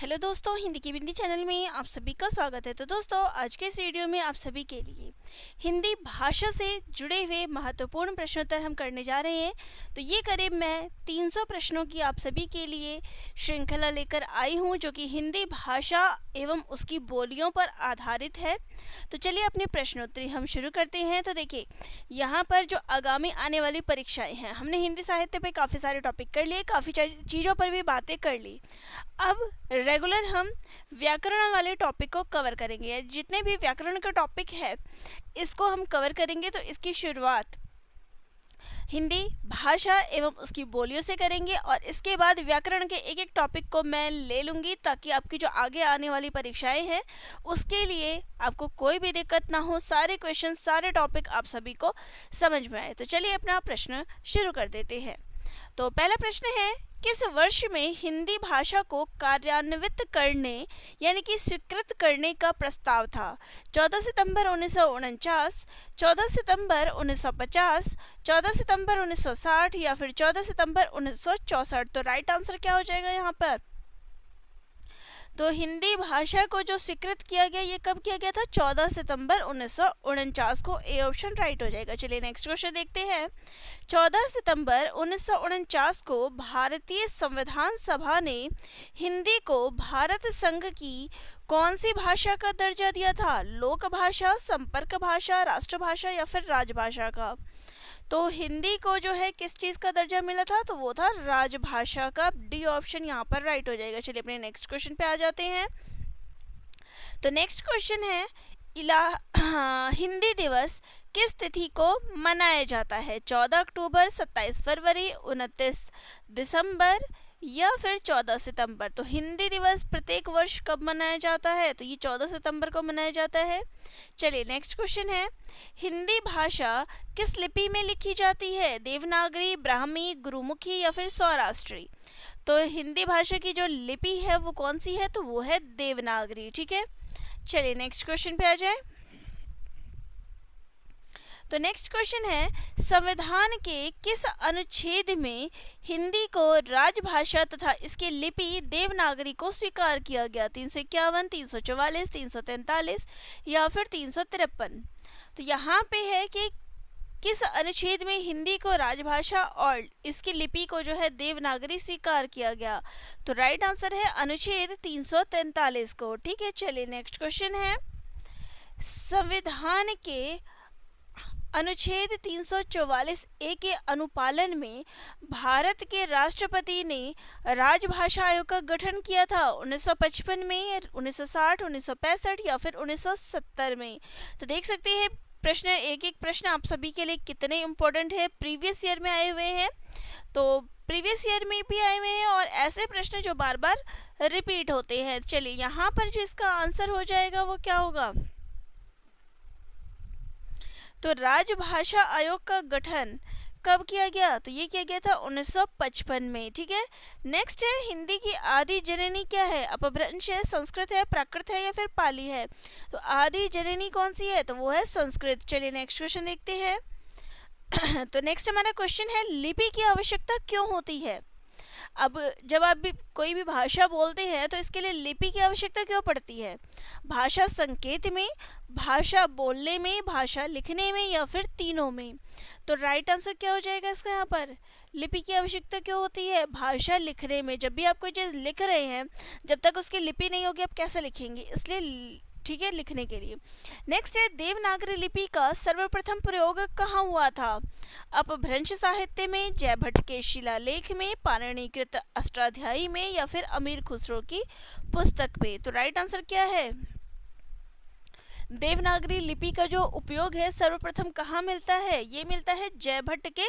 Hello दोस्तों, हिंदी की बिंदी channel में आप सभी का स्वागत है। तो दोस्तों, आज के इस वीडियो में आप सभी के लिए हिंदी भाषा से जुड़े हुए महत्वपूर्ण प्रश्नोत्तर हम करने जा रहे हैं। तो ये करीब मैं 300 प्रश्नों की आप सभी के लिए श्रृंखला लेकर आई हूँ, जो कि हिंदी भाषा एवं उसकी बोलियों पर आधारित है। तो चलिए अपनी प्रश्नोत्तरी हम शुरू करते हैं। तो देखिए, यहाँ पर जो आगामी आने वाली परीक्षाएं हैं, हमने हिंदी साहित्य पे काफ़ी सारे टॉपिक कर लिए, काफ़ी चीज़ों पर भी बातें कर ली। अब रेगुलर हम व्याकरण वाले टॉपिक को कवर करेंगे। जितने भी व्याकरण का टॉपिक है इसको हम कवर करेंगे। तो इसकी शुरुआत हिंदी भाषा एवं उसकी बोलियों से करेंगे और इसके बाद व्याकरण के एक एक टॉपिक को मैं ले लूँगी, ताकि आपकी जो आगे आने वाली परीक्षाएं हैं उसके लिए आपको कोई भी दिक्कत ना हो, सारे क्वेश्चन सारे टॉपिक आप सभी को समझ में आए। तो चलिए अपना प्रश्न शुरू कर देते हैं। तो पहला प्रश्न है, किस वर्ष में हिंदी भाषा को कार्यान्वित करने यानी कि स्वीकृत करने का प्रस्ताव था? 14 सितंबर 1949, 14 सितंबर 1950, 14 सितंबर 1960 या फिर 14 सितंबर 1964? तो राइट आंसर क्या हो जाएगा यहाँ पर? तो हिंदी भाषा को जो स्वीकृत किया गया, ये कब किया गया था? 14 सितंबर 1949 को। ए ऑप्शन राइट हो जाएगा। चलिए नेक्स्ट क्वेश्चन देखते हैं। 14 सितंबर 1949 को भारतीय संविधान सभा ने हिंदी को भारत संघ की कौन सी भाषा का दर्जा दिया था? लोक भाषा, संपर्क भाषा, राष्ट्रभाषा या फिर राजभाषा का? तो हिंदी को जो है किस चीज़ का दर्जा मिला था? तो वो था राजभाषा का। डी ऑप्शन यहाँ पर राइट हो जाएगा। चलिए अपने नेक्स्ट क्वेश्चन पे आ जाते हैं। तो नेक्स्ट क्वेश्चन है, हिंदी दिवस किस तिथि को मनाया जाता है? 14 अक्टूबर, 27 फरवरी, 29 दिसंबर या फिर 14 सितंबर? तो हिंदी दिवस प्रत्येक वर्ष कब मनाया जाता है? तो ये 14 सितंबर को मनाया जाता है। चलिए नेक्स्ट क्वेश्चन है, हिंदी भाषा किस लिपि में लिखी जाती है? देवनागरी, ब्राह्मी, गुरुमुखी या फिर सौराष्ट्री? तो हिंदी भाषा की जो लिपि है वो कौन सी है? तो वो है देवनागरी। ठीक है, चलिए नेक्स्ट क्वेश्चन पे आ जाए। तो नेक्स्ट क्वेश्चन है, संविधान के किस अनुच्छेद में हिंदी को राजभाषा तथा इसकी लिपि देवनागरी को स्वीकार किया गया? 351, 344, 343 या फिर 353? तो यहाँ पे है कि किस अनुच्छेद में हिंदी को राजभाषा और इसकी लिपि को जो है देवनागरी स्वीकार किया गया? तो राइट आंसर है अनुच्छेद 343 को। ठीक है, चलिए नेक्स्ट क्वेश्चन है, संविधान के अनुच्छेद 344 ए के अनुपालन में भारत के राष्ट्रपति ने राजभाषा आयोग का गठन किया था? 1955 में, 1960, 1965 या फिर 1970 में? तो देख सकते हैं प्रश्न, एक एक प्रश्न आप सभी के लिए कितने इम्पोर्टेंट है, प्रीवियस ईयर में आए हुए हैं। तो प्रीवियस ईयर में भी आए हुए हैं और ऐसे प्रश्न जो बार बार रिपीट होते हैं। चलिए यहाँ पर जो इसका आंसर हो जाएगा वो क्या होगा? तो राजभाषा आयोग का गठन कब किया गया? तो ये किया गया था 1955 में। ठीक है, नेक्स्ट है, हिंदी की आदि जननी क्या है? अपभ्रंश है, संस्कृत है, प्राकृत है या फिर पाली है? तो आदि जननी कौन सी है? तो वो है संस्कृत। चलिए नेक्स्ट क्वेश्चन देखते हैं। तो नेक्स्ट हमारा क्वेश्चन है, लिपि की आवश्यकता क्यों होती है? अब जब आप भी कोई भी भाषा बोलते हैं तो इसके लिए लिपि की आवश्यकता क्यों पड़ती है? भाषा संकेत में, भाषा बोलने में, भाषा लिखने में या फिर तीनों में? तो राइट आंसर क्या हो जाएगा इसका? यहाँ पर लिपि की आवश्यकता क्यों होती है? भाषा लिखने में। जब भी आप कोई चीज़ लिख रहे हैं, जब तक उसकी लिपि नहीं होगी आप कैसे लिखेंगे? इसलिए ठीक है, लिखने के लिए। नेक्स्ट है, देवनागरी लिपि का सर्वप्रथम प्रयोग कहाँ हुआ था? अपभ्रंश साहित्य में, जयभट्ट के शिलालेख में, पाणिनिकृत अष्टाध्यायी में या फिर अमीर खुसरो की पुस्तक में? तो राइट आंसर क्या है? देवनागरी लिपि का जो उपयोग है सर्वप्रथम कहाँ मिलता है? ये मिलता है जयभट्ट के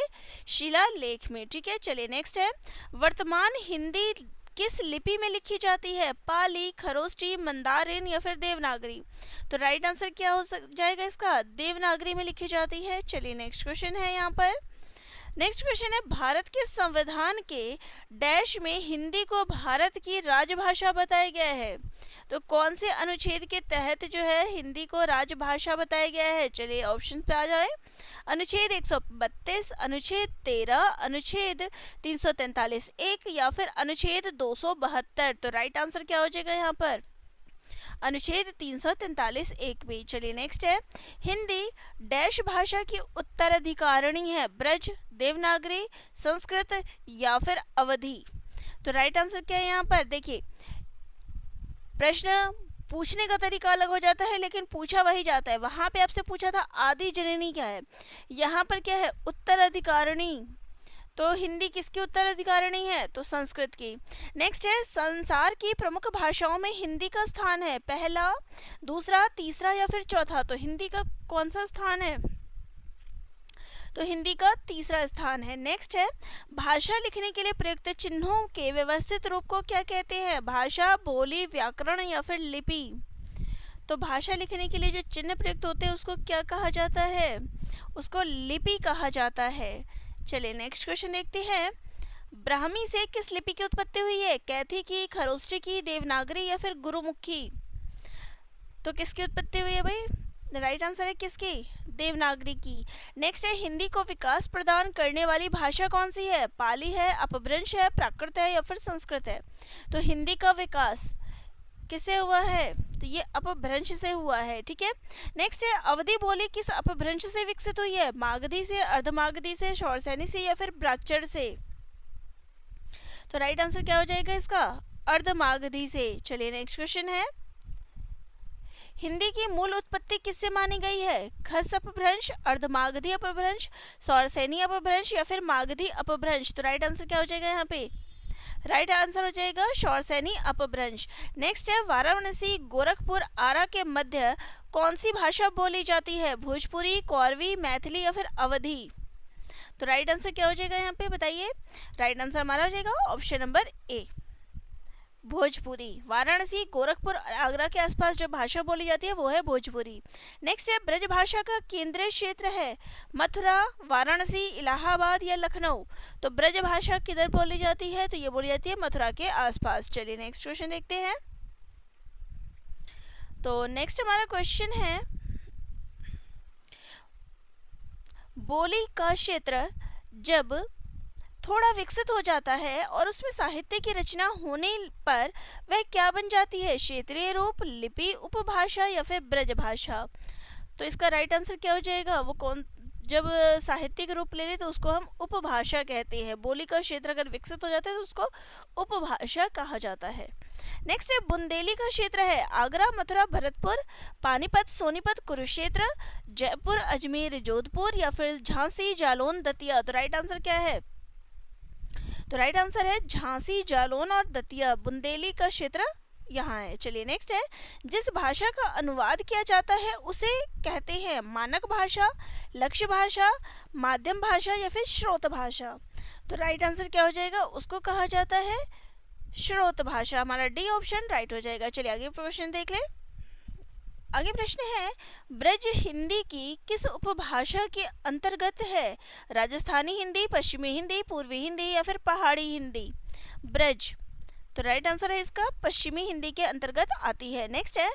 शिलालेख में। ठीक है, चलिए नेक्स्ट है, वर्तमान हिंदी किस लिपि में लिखी जाती है? पाली, खरोष्टी, मंदारिन या फिर देवनागरी? तो राइट आंसर क्या हो जाएगा इसका? देवनागरी में लिखी जाती है। चलिए नेक्स्ट क्वेश्चन है यहाँ पर, नेक्स्ट क्वेश्चन है, भारत के संविधान के डैश में हिंदी को भारत की राजभाषा बताया गया है। तो कौन से अनुच्छेद के तहत जो है हिंदी को राजभाषा बताया गया है? चलिए ऑप्शन पे आ जाए। अनुच्छेद 132, अनुच्छेद 13, अनुच्छेद 343(1) या फिर अनुच्छेद 272। तो राइट आंसर क्या हो जाएगा यहाँ पर? अनुच्छेद 343(1) में। चलिए नेक्स्ट है, हिंदी डैश भाषा की उत्तराधिकारिणी है? ब्रज, देवनागरी, संस्कृत या फिर अवधी। तो राइट आंसर क्या है यहाँ पर? देखिए प्रश्न पूछने का तरीका अलग हो जाता है लेकिन पूछा वही जाता है। वहां पे आपसे पूछा था आदि जननी क्या है, यहाँ पर क्या है? उत्तराधिकारिणी। तो हिंदी किसकी उत्तराधिकारिणी है? तो संस्कृत की। नेक्स्ट है, संसार की प्रमुख भाषाओं में हिंदी का स्थान है? पहला, दूसरा, तीसरा या फिर चौथा। तो हिंदी का कौन सा स्थान है? तो हिंदी का तीसरा स्थान है। नेक्स्ट है, भाषा लिखने के लिए प्रयुक्त चिन्हों के व्यवस्थित रूप को क्या कहते हैं? भाषा, बोली, व्याकरण या फिर लिपि। तो भाषा लिखने के लिए जो चिन्ह प्रयुक्त होते हैं उसको क्या कहा जाता है? उसको लिपि कहा जाता है। चलिए नेक्स्ट क्वेश्चन देखते हैं, ब्राह्मी से किस लिपि की उत्पत्ति हुई है? कैथी की, खरोष्टी की, देवनागरी या फिर गुरुमुखी। तो किसकी उत्पत्ति हुई है भाई? राइट आंसर है किसकी? देवनागरी की। नेक्स्ट है, हिंदी को विकास प्रदान करने वाली भाषा कौन सी है? पाली है, अपभ्रंश है, प्राकृत है या फिर संस्कृत है। तो हिंदी का विकास किससे हुआ है? तो ये अपभ्रंश से हुआ है। ठीक है। नेक्स्ट है, अवधी बोली किस अपभ्रंश से विकसित हुई है? मागधी से, अर्धमागधी से, शौरसेनी से या फिर ब्राह्मण से। तो राइट आंसर क्या हो जाएगा इसका? अर्धमागधी से। चलिए नेक्स्ट क्वेश्चन है, हिंदी की मूल उत्पत्ति किससे मानी गई है? खस अपभ्रंश, अर्धमागधी अपभ्रंश, शौरसेनी अपभ्रंश या फिर मागधी अपभ्रंश। तो राइट आंसर क्या हो जाएगा यहाँ पे? राइट आंसर हो जाएगा शौरसेनी अपभ्रंश। नेक्स्ट है, वाराणसी, गोरखपुर, आरा के मध्य कौन सी भाषा बोली जाती है? भोजपुरी, कौरवी, मैथिली या फिर अवधी। तो राइट आंसर क्या हो जाएगा यहाँ पे बताइए? राइट आंसर हमारा हो जाएगा option number A, Bhojpuri. Varanasi, Gorakhpur और आगरा के आसपास जो भाषा बोली जाती है वो है भोजपुरी। नेक्स्ट है, ब्रज भाषा का केंद्रीय क्षेत्र है? मथुरा, वाराणसी, इलाहाबाद या लखनऊ। तो ब्रज भाषा किधर बोली जाती है? तो ये बोली जाती है मथुरा के आसपास। चलिए नेक्स्ट क्वेश्चन देखते हैं। तो नेक्स्ट हमारा क्वेश्चन है, बोली का क्षेत्र जब थोड़ा विकसित हो जाता है और उसमें साहित्य की रचना होने पर वह क्या बन जाती है? क्षेत्रीय रूप, लिपि, उपभाषा या फिर ब्रज भाषा। तो इसका राइट आंसर क्या हो जाएगा? वो कौन, जब साहित्यिक रूप ले ले तो उसको हम उपभाषा कहते हैं। बोली का क्षेत्र अगर विकसित हो जाता है तो उसको उपभाषा कहा जाता है। नेक्स्ट है, बुंदेली का क्षेत्र है? आगरा, मथुरा, भरतपुर, पानीपत, सोनीपत, कुरुक्षेत्र, जयपुर, अजमेर, जोधपुर या फिर झांसी, जालौन, दतिया। तो राइट आंसर क्या है? तो राइट आंसर है झांसी, जालौन और दतिया। बुंदेली का क्षेत्र यहाँ है। चलिए नेक्स्ट है, जिस भाषा का अनुवाद किया जाता है उसे कहते हैं मानक भाषा, लक्ष्य भाषा, माध्यम भाषा या फिर श्रोत भाषा। तो राइट आंसर क्या हो जाएगा? उसको कहा जाता है श्रोत भाषा। हमारा डी ऑप्शन राइट हो जाएगा। चलिए आगे क्वेश्चन देख ले। आगे प्रश्न है, ब्रज हिंदी की किस उपभाषा के अंतर्गत है? राजस्थानी हिंदी, पश्चिमी हिंदी, पूर्वी हिंदी या फिर पहाड़ी हिंदी। ब्रज, तो राइट आंसर है इसका पश्चिमी हिंदी के अंतर्गत आती है। नेक्स्ट है,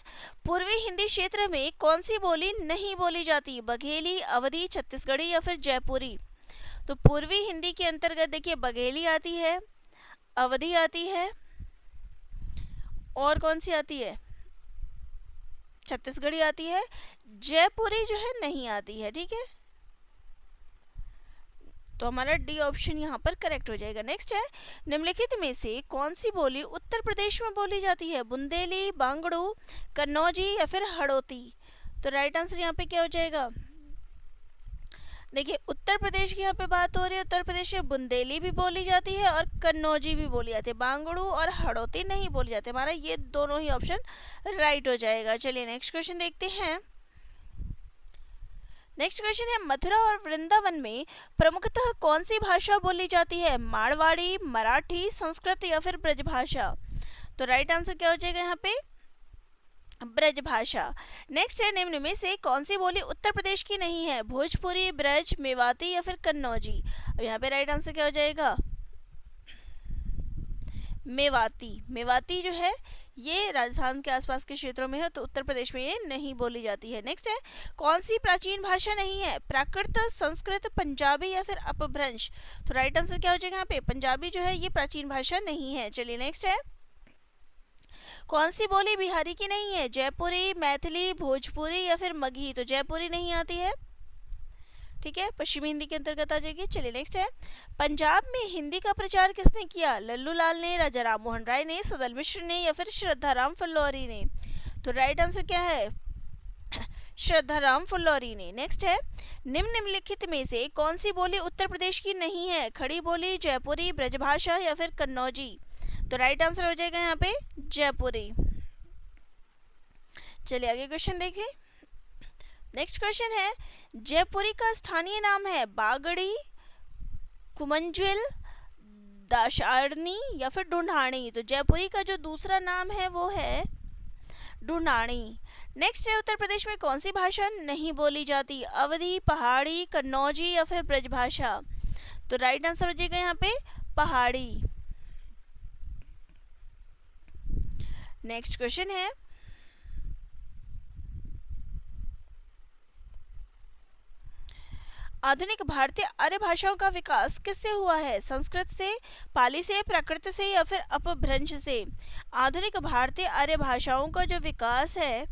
पूर्वी हिंदी क्षेत्र में कौन सी बोली नहीं बोली जाती? बघेली, अवधी, छत्तीसगढ़ी या फिर जयपुरी। तो पूर्वी हिंदी के अंतर्गत देखिए बघेली आती है, अवधी आती है और कौन सी आती है? छत्तीसगढ़ी आती है। जयपुरी जो है नहीं आती है। ठीक है, तो हमारा डी ऑप्शन यहाँ पर करेक्ट हो जाएगा। नेक्स्ट है, निम्नलिखित में से कौन सी बोली उत्तर प्रदेश में बोली जाती है? बुंदेली, बांगड़ू, कन्नौजी या फिर हड़ौती। तो राइट आंसर यहाँ पे क्या हो जाएगा? देखिए उत्तर प्रदेश की यहाँ पे बात हो रही है। उत्तर प्रदेश में बुंदेली भी बोली जाती है और कन्नौजी भी बोली जाती है, बांगड़ू और हड़ौती नहीं बोली जाती। हमारा ये दोनों ही ऑप्शन राइट हो जाएगा। चलिए नेक्स्ट क्वेश्चन देखते हैं। नेक्स्ट क्वेश्चन है, मथुरा और वृंदावन में प्रमुखतः कौन सी भाषा बोली जाती है? मारवाड़ी, मराठी, संस्कृत या फिर ब्रजभाषा। तो राइट आंसर क्या हो जाएगा यहाँ पे? ब्रजभाषा। नेक्स्ट है, निम्न में से कौन सी बोली उत्तर प्रदेश की नहीं है? भोजपुरी, ब्रज, मेवाती या फिर कन्नौजी। अब यहाँ पे राइट आंसर क्या हो जाएगा? मेवाती। मेवाती जो है ये राजस्थान के आसपास के क्षेत्रों में है, तो उत्तर प्रदेश में ये नहीं बोली जाती है। नेक्स्ट है, कौन सी प्राचीन भाषा नहीं है? प्राकृत, संस्कृत, पंजाबी या फिर अपभ्रंश। तो राइट आंसर क्या हो जाएगा यहाँ पे? पंजाबी जो है ये प्राचीन भाषा नहीं है। चलिए नेक्स्ट है, कौन सी बोली बिहारी की नहीं है? जयपुरी, मैथिली, भोजपुरी या फिर मगही। तो जयपुरी नहीं आती है, ठीक है, पश्चिमी हिंदी के अंतर्गत आ जाएगी। चलिए नेक्स्ट है, पंजाब में हिंदी का प्रचार किसने किया? लल्लू लाल ने, राजा राम मोहन राय ने, सदल मिश्र ने या फिर श्रद्धाराम फुल्लौरी ने। तो राइट आंसर क्या है? श्रद्धाराम फुल्लौरी ने। नेक्स्ट है, निम्नलिखित में से कौन सी बोली उत्तर प्रदेश की नहीं है? खड़ी बोली, जयपुरी, ब्रजभाषा या फिर कन्नौजी। तो राइट आंसर हो जाएगा यहाँ पे जयपुरी। चलिए आगे क्वेश्चन देखिए। नेक्स्ट क्वेश्चन है, जयपुरी का स्थानीय नाम है बागड़ी, कुमंजिल, दाशारनी या फिर ढूंढानी। तो जयपुरी का जो दूसरा नाम है वो है ढूंढानी। नेक्स्ट है, उत्तर प्रदेश में कौन सी भाषा नहीं बोली जाती? अवधी, पहाड़ी, कन्नौजी या फिर ब्रजभाषा। तो राइट आंसर हो जाएगा यहाँ पे पहाड़ी। नेक्स्ट क्वेश्चन है, आधुनिक भारतीय आर्य भाषाओं का विकास किससे हुआ है? संस्कृत से, पाली से, प्राकृत से या फिर अपभ्रंश से। आधुनिक भारतीय आर्य भाषाओं का जो विकास है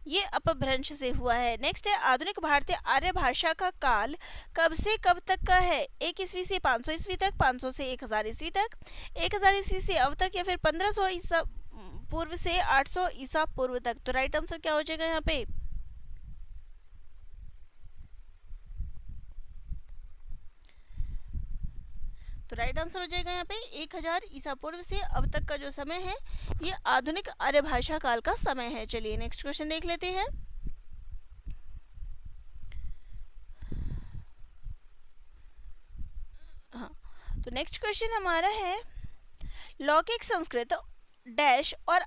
ये अपभ्रंश से हुआ है। नेक्स्ट है, आधुनिक भारतीय आर्य भाषा का काल कब से कब तक का है? 1 ईस्वी से 500 ईस्वी तक, 500 से 1000 ईस्वी तक, 1000 ईस्वी से अब तक या फिर 1500 ईसा पूर्व से 800 ईसा पूर्व तक। तो राइट आंसर क्या हो जाएगा यहाँ पे? तो राइट आंसर हो जाएगा यहाँ पे 1000 ईसा पूर्व से अब तक का जो समय है ये आधुनिक आर्य भाषा काल का समय है। चलिए नेक्स्ट क्वेश्चन देख लेते हैं। हाँ, तो नेक्स्ट क्वेश्चन हमारा है, लौकिक संस्कृत डैश और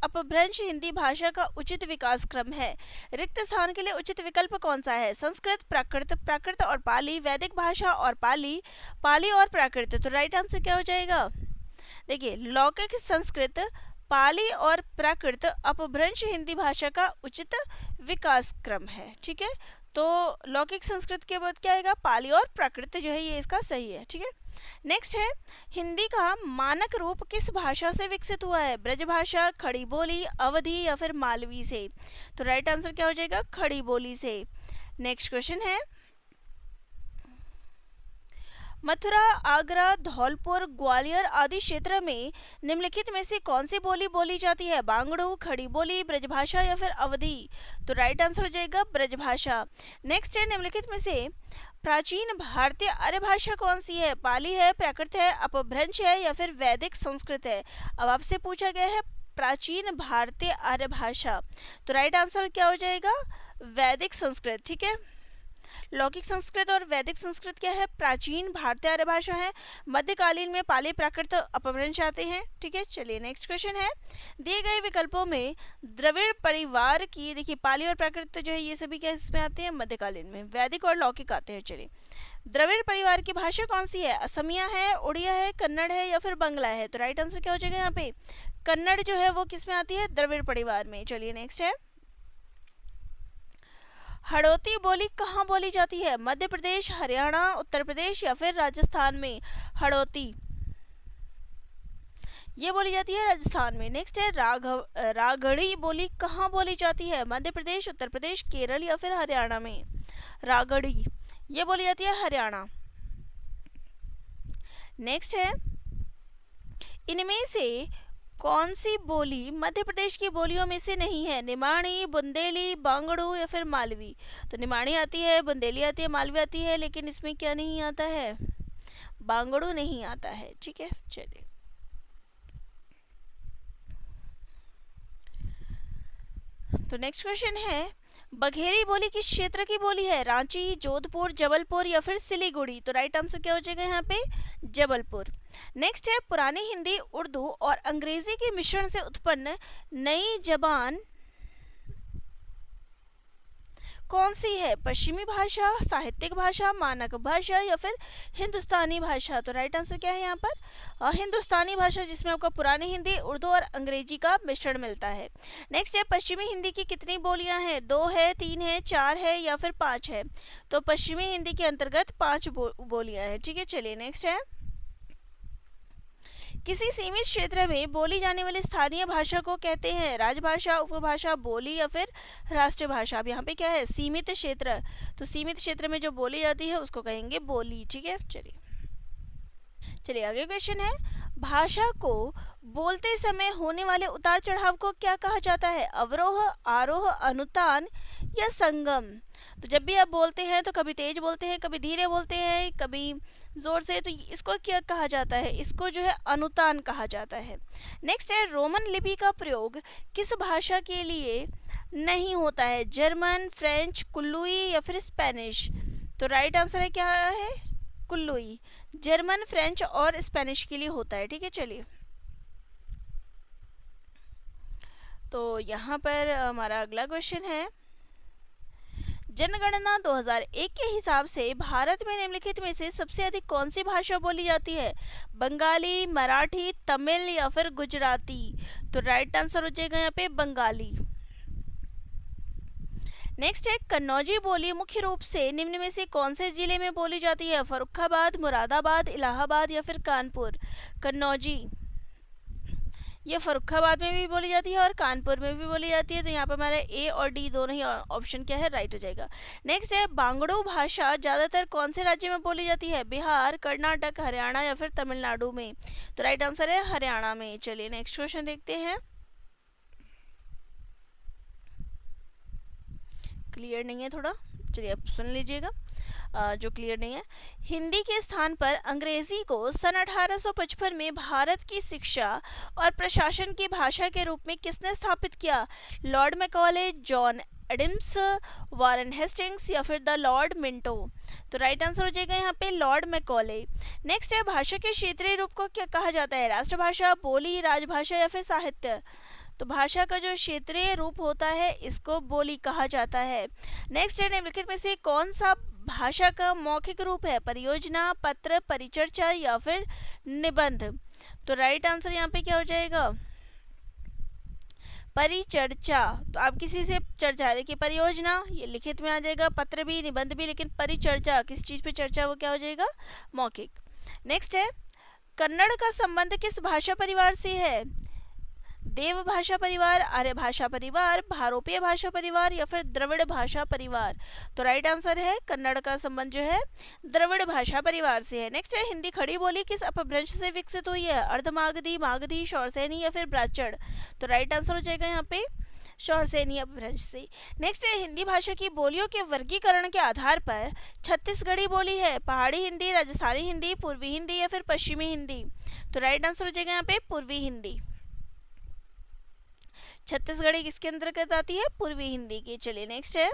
अपभ्रंश हिंदी भाषा का उचित विकास क्रम है। रिक्त स्थान के लिए उचित विकल्प कौन सा है? संस्कृत, प्राकृत, प्राकृत और पाली, वैदिक भाषा और पाली, पाली और प्राकृत। तो राइट आंसर क्या हो जाएगा? देखिए, लौकिक संस्कृत, पाली और प्राकृत अपभ्रंश हिंदी भाषा का उचित विकास क्रम है। ठीक है, तो लौकिक संस्कृत के बाद क्या आएगा? पाली और प्राकृत जो है ये इसका सही है। ठीक है, नेक्स्ट है, हिंदी का मानक रूप किस भाषा से विकसित हुआ है? ब्रजभाषा, खड़ी बोली, अवधी या फिर मालवी से। तो राइट आंसर क्या हो जाएगा? खड़ी बोली से। नेक्स्ट क्वेश्चन है, मथुरा, आगरा, धौलपुर, ग्वालियर आदि क्षेत्र में निम्नलिखित में से कौन सी बोली बोली जाती है? बांगड़ू, खड़ी बोली, ब्रजभाषा या फिर अवधी। तो राइट आंसर हो जाएगा ब्रजभाषा। नेक्स्ट है, निम्नलिखित में से प्राचीन भारतीय आर्य भाषा कौन सी है? पाली है, प्राकृत है, अपभ्रंश है या फिर वैदिक संस्कृत है। अब आपसे पूछा गया है प्राचीन भारतीय आर्य भाषा, तो राइट आंसर क्या हो जाएगा? वैदिक संस्कृत। ठीक है, लौकिक संस्कृत और वैदिक संस्कृत क्या है? प्राचीन भारतीय आर्य भाषा है। मध्यकालीन में पाली, प्राकृत, अपभ्रंश आते हैं। ठीक है, चलिए नेक्स्ट क्वेश्चन है, दिए गए विकल्पों में द्रविड़ परिवार की, देखिए पाली और प्राकृत जो है ये सभी क्या इसमें आते हैं? मध्यकालीन में। वैदिक और लौकिक आते हैं। चलिए, द्रविड़ परिवार की भाषा कौन सी है? असमिया है, उड़िया है, कन्नड़ है या फिर बंगला है। तो राइट आंसर क्या हो जाएगा यहाँ पे? कन्नड़ जो है वो किस में आती है? द्रविड़ परिवार में। चलिए नेक्स्ट है, हड़ौती बोली कहाँ बोली जाती है? मध्य प्रदेश, हरियाणा, उत्तर प्रदेश या फिर राजस्थान में। हड़ौती ये बोली जाती है राजस्थान में। नेक्स्ट है, रागड़ी बोली कहाँ बोली जाती है? मध्य प्रदेश, उत्तर प्रदेश, केरल या फिर हरियाणा में। रागड़ी ये बोली जाती है हरियाणा। नेक्स्ट है, इनमें से कौन सी बोली मध्य प्रदेश की बोलियों में से नहीं है? निमाणी, बुंदेली, बांगड़ू या फिर मालवी। तो निमाणी आती है, बुंदेली आती है, मालवी आती है, लेकिन इसमें क्या नहीं आता है? बांगड़ू नहीं आता है। ठीक है, चलिए तो नेक्स्ट क्वेश्चन है, बघेरी बोली किस क्षेत्र की बोली है? रांची, जोधपुर, जबलपुर या फिर सिलीगुड़ी? तो राइट आंसर क्या हो जाएगा यहाँ पे? जबलपुर। नेक्स्ट है, पुरानी हिंदी, उर्दू और अंग्रेजी के मिश्रण से उत्पन्न नई जबान कौन सी है? पश्चिमी भाषा, साहित्यिक भाषा, मानक भाषा या फिर हिंदुस्तानी भाषा? तो राइट आंसर क्या है यहाँ पर? हिंदुस्तानी भाषा, जिसमें आपको पुरानी हिंदी, उर्दू और अंग्रेजी का मिश्रण मिलता है। नेक्स्ट है, पश्चिमी हिंदी की कितनी बोलियां हैं? 2 है, 3 है, 4 है या फिर 5 है? तो पश्चिमी हिंदी के अंतर्गत 5 बोलियां हैं। ठीक है, चलिए नेक्स्ट है, किसी सीमित क्षेत्र में बोली जाने वाली स्थानीय भाषा को कहते हैं राजभाषा, उपभाषा, बोली या फिर राष्ट्रभाषा? अब यहाँ पे क्या है? सीमित क्षेत्र, तो सीमित क्षेत्र में जो बोली जाती है उसको कहेंगे बोली। ठीक है, चलिए आगे क्वेश्चन है, भाषा को बोलते समय होने वाले उतार चढ़ाव को क्या कहा जाता है? अवरोह, आरोह, अनुतान या संगम? तो जब भी आप बोलते हैं तो कभी तेज बोलते हैं, कभी धीरे बोलते हैं, कभी जोर से, तो इसको क्या कहा जाता है? इसको जो है अनुतान कहा जाता है। नेक्स्ट है, रोमन लिपि का प्रयोग किस भाषा के लिए नहीं होता है? जर्मन, फ्रेंच, कुल्लुई या फिर स्पेनिश? तो राइट आंसर है क्या है? कुल्लुई। जर्मन, फ्रेंच और स्पेनिश के लिए होता है। ठीक है, चलिए, तो यहाँ पर हमारा अगला क्वेश्चन है, जनगणना 2001 के हिसाब से भारत में निम्नलिखित में से सबसे अधिक कौन सी भाषा बोली जाती है? बंगाली, मराठी, तमिल या फिर गुजराती? तो राइट आंसर हो जाएगा यहाँ पे बंगाली। नेक्स्ट है, कन्नौजी बोली मुख्य रूप से निम्न में से कौन से जिले में बोली जाती है? फर्रुखाबाद, मुरादाबाद, इलाहाबाद या फिर कानपुर? कन्नौजी ये फर्रुखाबाद में भी बोली जाती है और कानपुर में भी बोली जाती है। तो यहाँ पर हमारे ए और डी दोनों ही ऑप्शन क्या है? राइट हो जाएगा। नेक्स्ट है, बांगड़ू भाषा ज़्यादातर कौन से राज्य में बोली जाती है? बिहार, कर्नाटक, हरियाणा या फिर तमिलनाडु में? तो राइट आंसर है हरियाणा में। चलिए नेक्स्ट क्वेश्चन देखते हैं, क्लियर नहीं है थोड़ा, चलिए अब सुन लीजिएगा जो क्लियर नहीं है। हिंदी के स्थान पर अंग्रेजी को सन 1855 में भारत की शिक्षा और प्रशासन की भाषा के रूप में किसने स्थापित किया? Lord Macaulay, John Adams, Warren Hastings या फिर द लॉर्ड मिंटो? तो राइट आंसर हो जाएगा यहाँ पे लॉर्ड मैकॉले। नेक्स्ट है, भाषा के क्षेत्रीय रूप को क्या कहा जाता है? राष्ट्रभाषा, बोली, राजभाषा या फिर साहित्य? तो भाषा का जो क्षेत्रीय रूप होता है इसको बोली कहा जाता है। नेक्स्ट है, निम्नलिखित में से कौन सा भाषा का मौखिक रूप है? परियोजना, पत्र, परिचर्चा या फिर निबंध? तो राइट आंसर यहाँ पे क्या हो जाएगा? परिचर्चा। तो आप किसी से चर्चा, देखिए परियोजना ये लिखित में आ जाएगा, पत्र भी, निबंध भी, लेकिन परिचर्चा किस चीज़ पे चर्चा, वो क्या हो जाएगा? मौखिक। नेक्स्ट है, कन्नड़ का संबंध किस भाषा परिवार से है? देव भाषा परिवार, आर्य भाषा परिवार, भारोपीय भाषा परिवार या फिर द्रविड़ भाषा परिवार? तो राइट आंसर है कन्नड़ का संबंध जो है द्रविड़ भाषा परिवार से है। नेक्स्ट है, हिंदी खड़ी बोली किस अपभ्रंश से विकसित हुई है? अर्धमागधी, मागधी, शौरसेनी या फिर ब्राह्मण? तो राइट आंसर हो जाएगा यहाँ पे शौरसेनी अपभ्रंश से। नेक्स्ट है, हिंदी भाषा की बोलियों के वर्गीकरण के आधार पर छत्तीसगढ़ी बोली है पहाड़ी हिंदी, राजस्थानी हिंदी, पूर्वी हिंदी या फिर पश्चिमी हिंदी? तो राइट आंसर हो जाएगा यहाँ पे पूर्वी हिंदी। छत्तीसगढ़ी किसके अंतर्गत आती है? पूर्वी हिंदी की। चलिए नेक्स्ट है,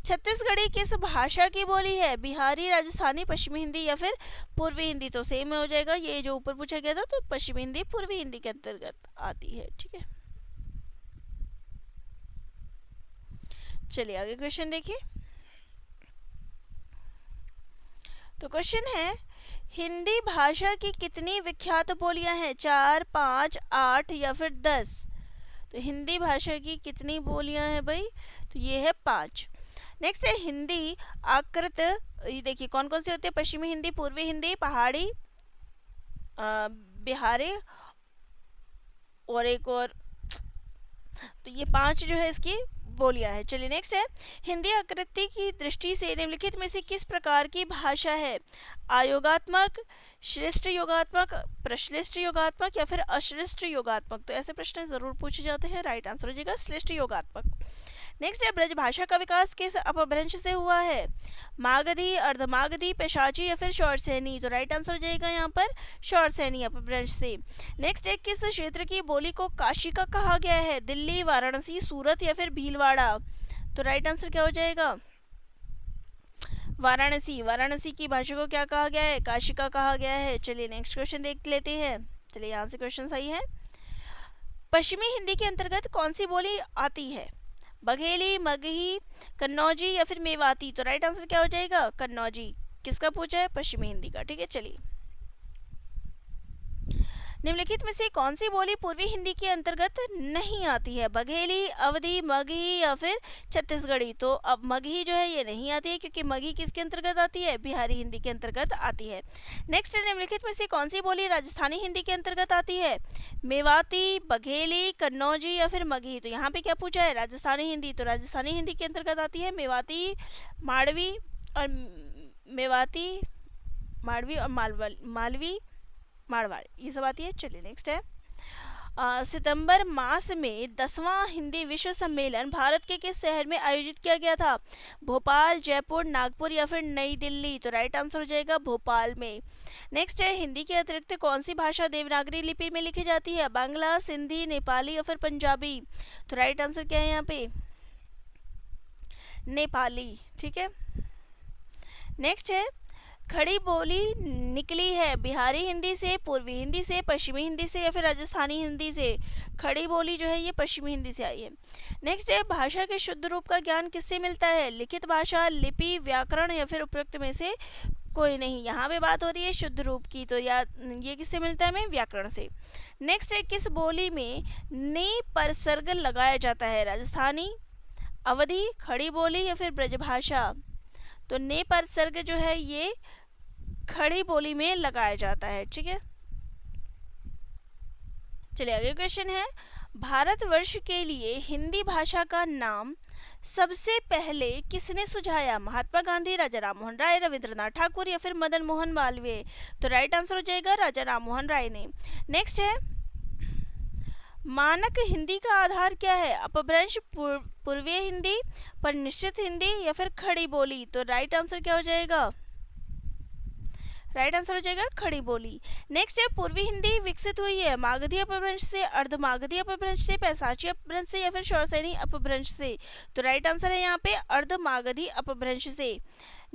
छत्तीसगढ़ी किस भाषा की बोली है? बिहारी, राजस्थानी, पश्चिमी हिंदी या फिर पूर्वी हिंदी? तो सेम हो जाएगा, ये जो ऊपर पूछा गया था, तो पश्चिमी हिंदी पूर्वी हिंदी के अंतर्गत आती है। ठीक है, चलिए आगे क्वेश्चन देखिए। तो क्वेश्चन है, हिंदी भाषा की कितनी विख्यात बोलियां हैं? 4, 5, 8 या फिर 10? तो हिंदी भाषा की कितनी बोलियां हैं भाई? तो ये है 5। नेक्स्ट है, हिंदी आकृत, ये देखिए कौन कौन सी होती है? पश्चिमी हिंदी, पूर्वी हिंदी, पहाड़ी, बिहारी और एक और, तो ये 5 जो है इसकी बोलियां है। चलिए नेक्स्ट है, हिंदी आकृति की दृष्टि से निम्नलिखित में से किस प्रकार की भाषा है? अयोगात्मक, श्लिष्ट योगात्मक, प्रश्लिष्ट योगात्मक या फिर अश्लिष्ट योगात्मक? तो ऐसे प्रश्न जरूर पूछे जाते हैं। राइट आंसर हो जाएगा श्लिष्ट योगात्मक। नेक्स्ट है, ब्रज भाषा का विकास किस अपभ्रंश से हुआ है? मागधी, अर्धमागधी, पेशाची या फिर शौरसेनी? तो राइट आंसर हो जाएगा यहाँ पर शौरसेनी अपभ्रंश से। नेक्स्ट है, किस क्षेत्र की बोली को काशी का कहा गया है? दिल्ली, वाराणसी, सूरत या फिर भीलवाड़ा? तो राइट आंसर क्या हो जाएगा? वाराणसी। वाराणसी की भाषा को क्या कहा गया है? काशिका कहा गया है। चलिए नेक्स्ट क्वेश्चन देख लेते हैं। चलिए यहाँ से क्वेश्चन सही है। पश्चिमी हिंदी के अंतर्गत कौन सी बोली आती है? बघेली, मगही, कन्नौजी या फिर मेवाती? तो राइट आंसर क्या हो जाएगा? कन्नौजी। किसका पूछा है? पश्चिमी हिंदी का। ठीक है, चलिए निम्नलिखित में से कौन सी बोली पूर्वी हिंदी के अंतर्गत नहीं आती है? बघेली, अवधी, मगही या फिर छत्तीसगढ़ी? तो अब मगही जो है ये नहीं आती है, क्योंकि मगही किसके अंतर्गत आती है? बिहारी हिंदी के अंतर्गत आती है। नेक्स्ट, निम्नलिखित में से कौन सी बोली राजस्थानी हिंदी के अंतर्गत आती है? मेवाती, बघेली, कन्नौजी या फिर मगही? तो यहाँ पे क्या पूछा है? राजस्थानी हिंदी। तो राजस्थानी हिंदी के अंतर्गत आती है मेवाती, माड़वी और मेवाती, माड़वी और मालवी, मारवाड़, ये सब आती है। चलिए नेक्स्ट है, सितंबर मास में 10वां हिंदी विश्व सम्मेलन भारत के किस शहर में आयोजित किया गया था? भोपाल, जयपुर, नागपुर या फिर नई दिल्ली? तो राइट आंसर हो जाएगा भोपाल में। नेक्स्ट है, हिंदी के अतिरिक्त कौन सी भाषा देवनागरी लिपि में लिखी जाती है? बांग्ला, सिंधी, नेपाली या फिर पंजाबी? तो राइट आंसर क्या है यहाँ पे? नेपाली। ठीक है, नेक्स्ट है, खड़ी बोली निकली है बिहारी हिंदी से, पूर्वी हिंदी से, पश्चिमी हिंदी से या फिर राजस्थानी हिंदी से? खड़ी बोली जो है ये पश्चिमी हिंदी से आई है। नेक्स्ट है, भाषा के शुद्ध रूप का ज्ञान किससे मिलता है? लिखित भाषा, लिपि, व्याकरण या फिर उपयुक्त में से कोई नहीं? यहाँ पे बात हो रही है शुद्ध रूप की, तो ये किससे मिलता है? हमें व्याकरण से। नेक्स्ट है, किस बोली में ने पर सर्ग लगाया जाता है? राजस्थानी, अवधी, खड़ी बोली या फिर ब्रजभाषा? तो ने पर सर्ग जो है ये खड़ी बोली में लगाया जाता है। ठीक है, चलिए अगले क्वेश्चन है, भारतवर्ष के लिए हिंदी भाषा का नाम सबसे पहले किसने सुझाया? महात्मा गांधी, राजा राममोहन राय, रविंद्रनाथ ठाकुर या फिर मदन मोहन मालवीय? तो राइट आंसर हो जाएगा राजा राममोहन राय ने। नेक्स्ट है, मानक हिंदी का आधार क्या है? अपभ्रंश, पूर्वीय हिंदी, परिनिष्ठित हिंदी या फिर खड़ी बोली? तो राइट आंसर क्या हो जाएगा? राइट आंसर हो जाएगा खड़ी बोली। नेक्स्ट है, पूर्वी हिंदी विकसित हुई है मागधी अपभ्रंश से, अर्धमागधी अपभ्रंश से, पैसाची अपभ्रंश से या फिर शौरसेनी अपभ्रंश से? तो राइट आंसर है यहाँ पे अर्धमागधी अपभ्रंश से।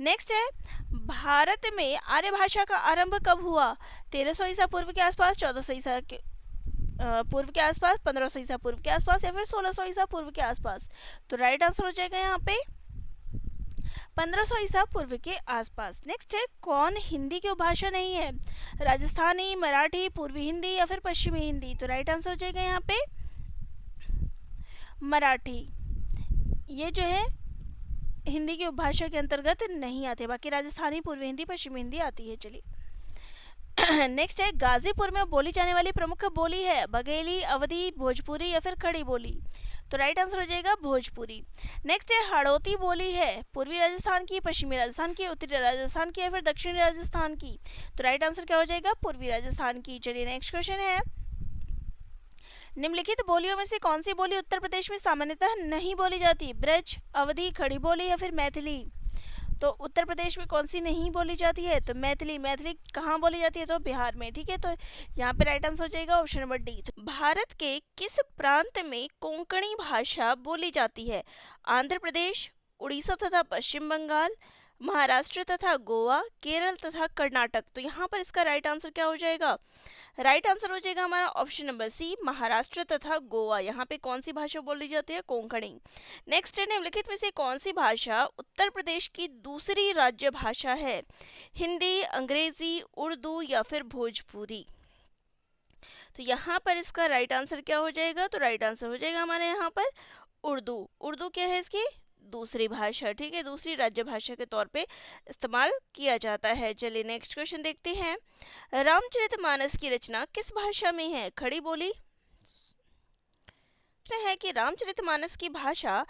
नेक्स्ट है, भारत में आर्य भाषा का आरंभ कब हुआ? 1300 ईसा पूर्व के आसपास, 1400 ईसा के पूर्व के आसपास, 1500 ईसा पूर्व के आसपास या फिर 1600 ईसा पूर्व के आसपास? तो राइट आंसर हो जाएगा यहाँ पे 1500 ईसा पूर्व के आसपास। नेक्स्ट है, कौन हिंदी की उपभाषा नहीं है? राजस्थानी, मराठी, पूर्वी हिंदी या फिर पश्चिमी हिंदी? तो राइट आंसर हो जाएगा यहाँ पे मराठी। ये जो है हिंदी की उपभाषा के अंतर्गत नहीं आते, बाकी राजस्थानी, पूर्वी हिंदी, पश्चिमी हिंदी आती है। चलिए नेक्स्ट है, गाजीपुर में बोली जाने वाली प्रमुख बोली है? बघेली, अवधी, भोजपुरी या फिर खड़ी बोली? तो राइट आंसर हो जाएगा भोजपुरी। नेक्स्ट है, हाड़ौती बोली है पूर्वी राजस्थान की, पश्चिमी राजस्थान की, उत्तरी राजस्थान की या फिर दक्षिणी राजस्थान की? तो राइट आंसर क्या हो जाएगा? पूर्वी राजस्थान की। चलिए नेक्स्ट क्वेश्चन है, निम्नलिखित बोलियों में से कौन सी बोली उत्तर प्रदेश में सामान्यतः नहीं बोली जाती? ब्रज, अवधी, खड़ी बोली या फिर मैथिली? तो उत्तर प्रदेश में कौन सी नहीं बोली जाती है? तो मैथिली। मैथिली कहाँ बोली जाती है? तो बिहार में। ठीक है, तो यहाँ पे राइट आंसर हो जाएगा ऑप्शन नंबर डी। तो भारत के किस प्रांत में कोंकणी भाषा बोली जाती है? आंध्र प्रदेश, उड़ीसा तथा पश्चिम बंगाल, महाराष्ट्र तथा गोवा, केरल तथा कर्नाटक? तो यहाँ पर इसका राइट आंसर क्या हो जाएगा? राइट आंसर हो जाएगा हमारा ऑप्शन नंबर सी, महाराष्ट्र तथा गोवा। यहाँ पे कौन सी भाषा बोली जाती है? कोंकणी। नेक्स्ट है, निम्नलिखित में से कौन सी भाषा उत्तर प्रदेश की दूसरी राज्य भाषा है? हिंदी, अंग्रेजी, उर्दू या फिर भोजपुरी? तो यहाँ पर इसका राइट आंसर क्या हो जाएगा? तो राइट आंसर हो जाएगा हमारे यहाँ पर उर्दू। उर्दू क्या है इसकी? दूसरी भाषा। ठीक है, दूसरी राज्य भाषा के तौर पे इस्तेमाल किया जाता है। चलिए नेक्स्ट क्वेश्चन देखते हैं, रामचरितमानस की रचना किस भाषा में है? खड़ी बोली है कि रामचरितमानस की भाषा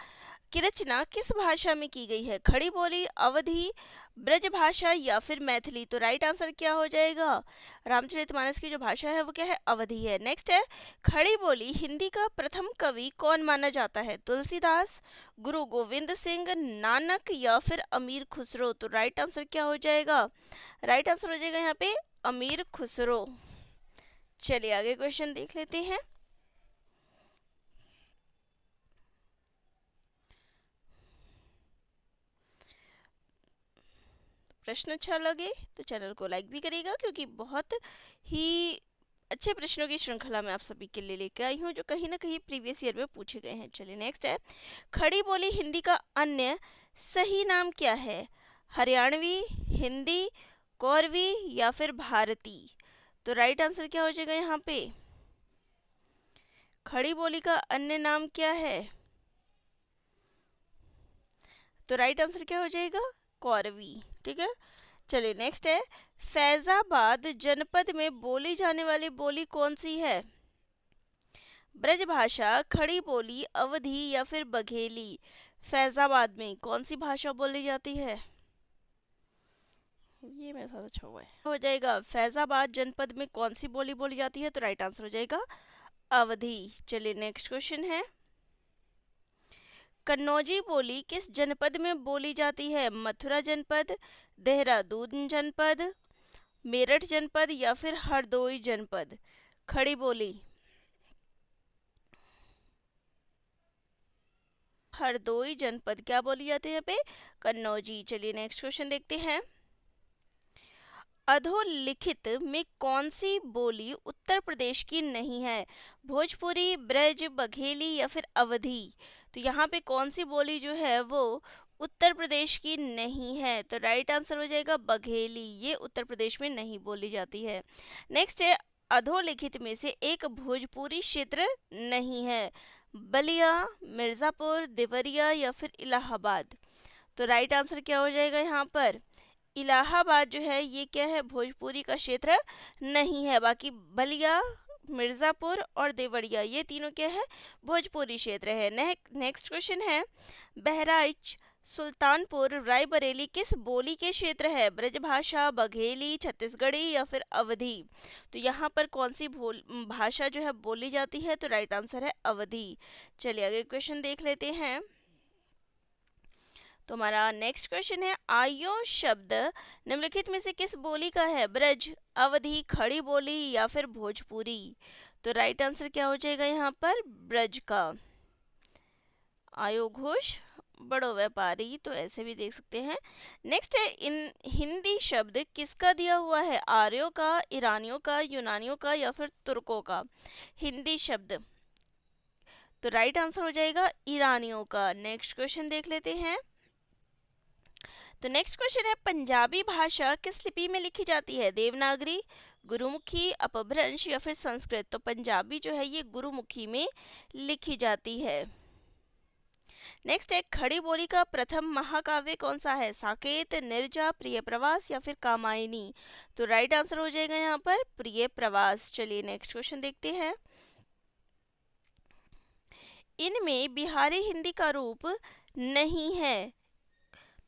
की रचना किस भाषा में की गई है? खड़ी बोली, अवधी, ब्रजभाषा या फिर मैथिली? तो राइट आंसर क्या हो जाएगा? रामचरितमानस की जो भाषा है वो क्या है? अवधी है। नेक्स्ट है, खड़ी बोली हिंदी का प्रथम कवि कौन माना जाता है? तुलसीदास, गुरु गोविंद सिंह, नानक या फिर अमीर खुसरो? तो राइट आंसर क्या हो जाएगा? राइट आंसर हो जाएगा यहाँ पे अमीर खुसरो। चलिए आगे क्वेश्चन देख लेते हैं, प्रश्न अच्छा लगे तो चैनल को लाइक भी करिएगा, क्योंकि बहुत ही अच्छे प्रश्नों की श्रृंखला में आप सभी के लिए लेकर आई हूँ जो कहीं ना कहीं प्रीवियस ईयर में पूछे गए हैं। चलिए नेक्स्ट है, खड़ी बोली हिंदी का अन्य सही नाम क्या है? हरियाणवी, हिंदी, कौरवी या फिर भारती? तो राइट आंसर क्या हो जाएगा यहाँ पे? खड़ी बोली का अन्य नाम क्या है? तो राइट आंसर क्या हो जाएगा? कौरवी। ठीक है, चलिए नेक्स्ट है, फैजाबाद जनपद में बोली जाने वाली बोली कौन सी है? ब्रजभाषा, खड़ी बोली, अवधी या फिर बघेली? फैजाबाद में कौन सी भाषा बोली जाती है? ये मेरे साथ अच्छा हुआ है, हो जाएगा फैजाबाद जनपद में कौन सी बोली बोली जाती है? तो राइट आंसर हो जाएगा अवधी। चलिए नेक्स्ट क्वेश्चन है, कन्नौजी बोली किस जनपद में बोली जाती है? मथुरा जनपद, देहरादून जनपद, मेरठ जनपद या फिर हरदोई जनपद? खड़ी बोली हरदोई जनपद क्या बोली जाती है यहाँ पे? कन्नौजी। चलिए नेक्स्ट क्वेश्चन देखते हैं, अधोलिखित में कौन सी बोली उत्तर प्रदेश की नहीं है? भोजपुरी, ब्रज, बघेली या फिर अवधी? तो यहाँ पे कौन सी बोली जो है वो उत्तर प्रदेश की नहीं है? तो राइट आंसर हो जाएगा बघेली, ये उत्तर प्रदेश में नहीं बोली जाती है। नेक्स्ट है, अधोलिखित में से एक भोजपुरी क्षेत्र नहीं है? बलिया, मिर्जापुर, देवरिया या फिर इलाहाबाद? तो राइट आंसर क्या हो जाएगा यहाँ पर? इलाहाबाद जो है ये क्या है? भोजपुरी का क्षेत्र नहीं है। बाकी बलिया, मिर्ज़ापुर और देवरिया ये तीनों क्या है? भोजपुरी क्षेत्र है। नेक्स्ट क्वेश्चन है, बहराइच, सुल्तानपुर, रायबरेली किस बोली के क्षेत्र है? ब्रजभाषा, बघेली, छत्तीसगढ़ी या फिर अवधी? तो यहाँ पर कौन सी भाषा जो है बोली जाती है? तो राइट आंसर है अवधी। चलिए आगे क्वेश्चन देख लेते हैं। तो हमारा नेक्स्ट क्वेश्चन है, आयो शब्द निम्नलिखित में से किस बोली का है? ब्रज, अवधी, खड़ी बोली या फिर भोजपुरी? तो राइट आंसर क्या हो जाएगा यहाँ पर? ब्रज का। आयो घोष, बड़ो व्यापारी, तो ऐसे भी देख सकते हैं। नेक्स्ट है, इन हिंदी शब्द किसका दिया हुआ है? आर्यों का, ईरानियों का, यूनानियों का या फिर तुर्कों का? हिंदी शब्द, तो राइट आंसर हो जाएगा ईरानियों का। नेक्स्ट क्वेश्चन देख लेते हैं। तो नेक्स्ट क्वेश्चन है, पंजाबी भाषा किस लिपि में लिखी जाती है? देवनागरी, गुरुमुखी, अपभ्रंश या फिर संस्कृत? तो पंजाबी जो है ये गुरुमुखी में लिखी जाती है। नेक्स्ट है, खड़ी बोली का प्रथम महाकाव्य कौन सा है? साकेत, निर्जा, प्रिय प्रवास या फिर कामायनी? तो राइट आंसर हो जाएगा यहाँ पर प्रिय प्रवास। चलिए नेक्स्ट क्वेश्चन देखते हैं, इनमें बिहारी हिंदी का रूप नहीं है?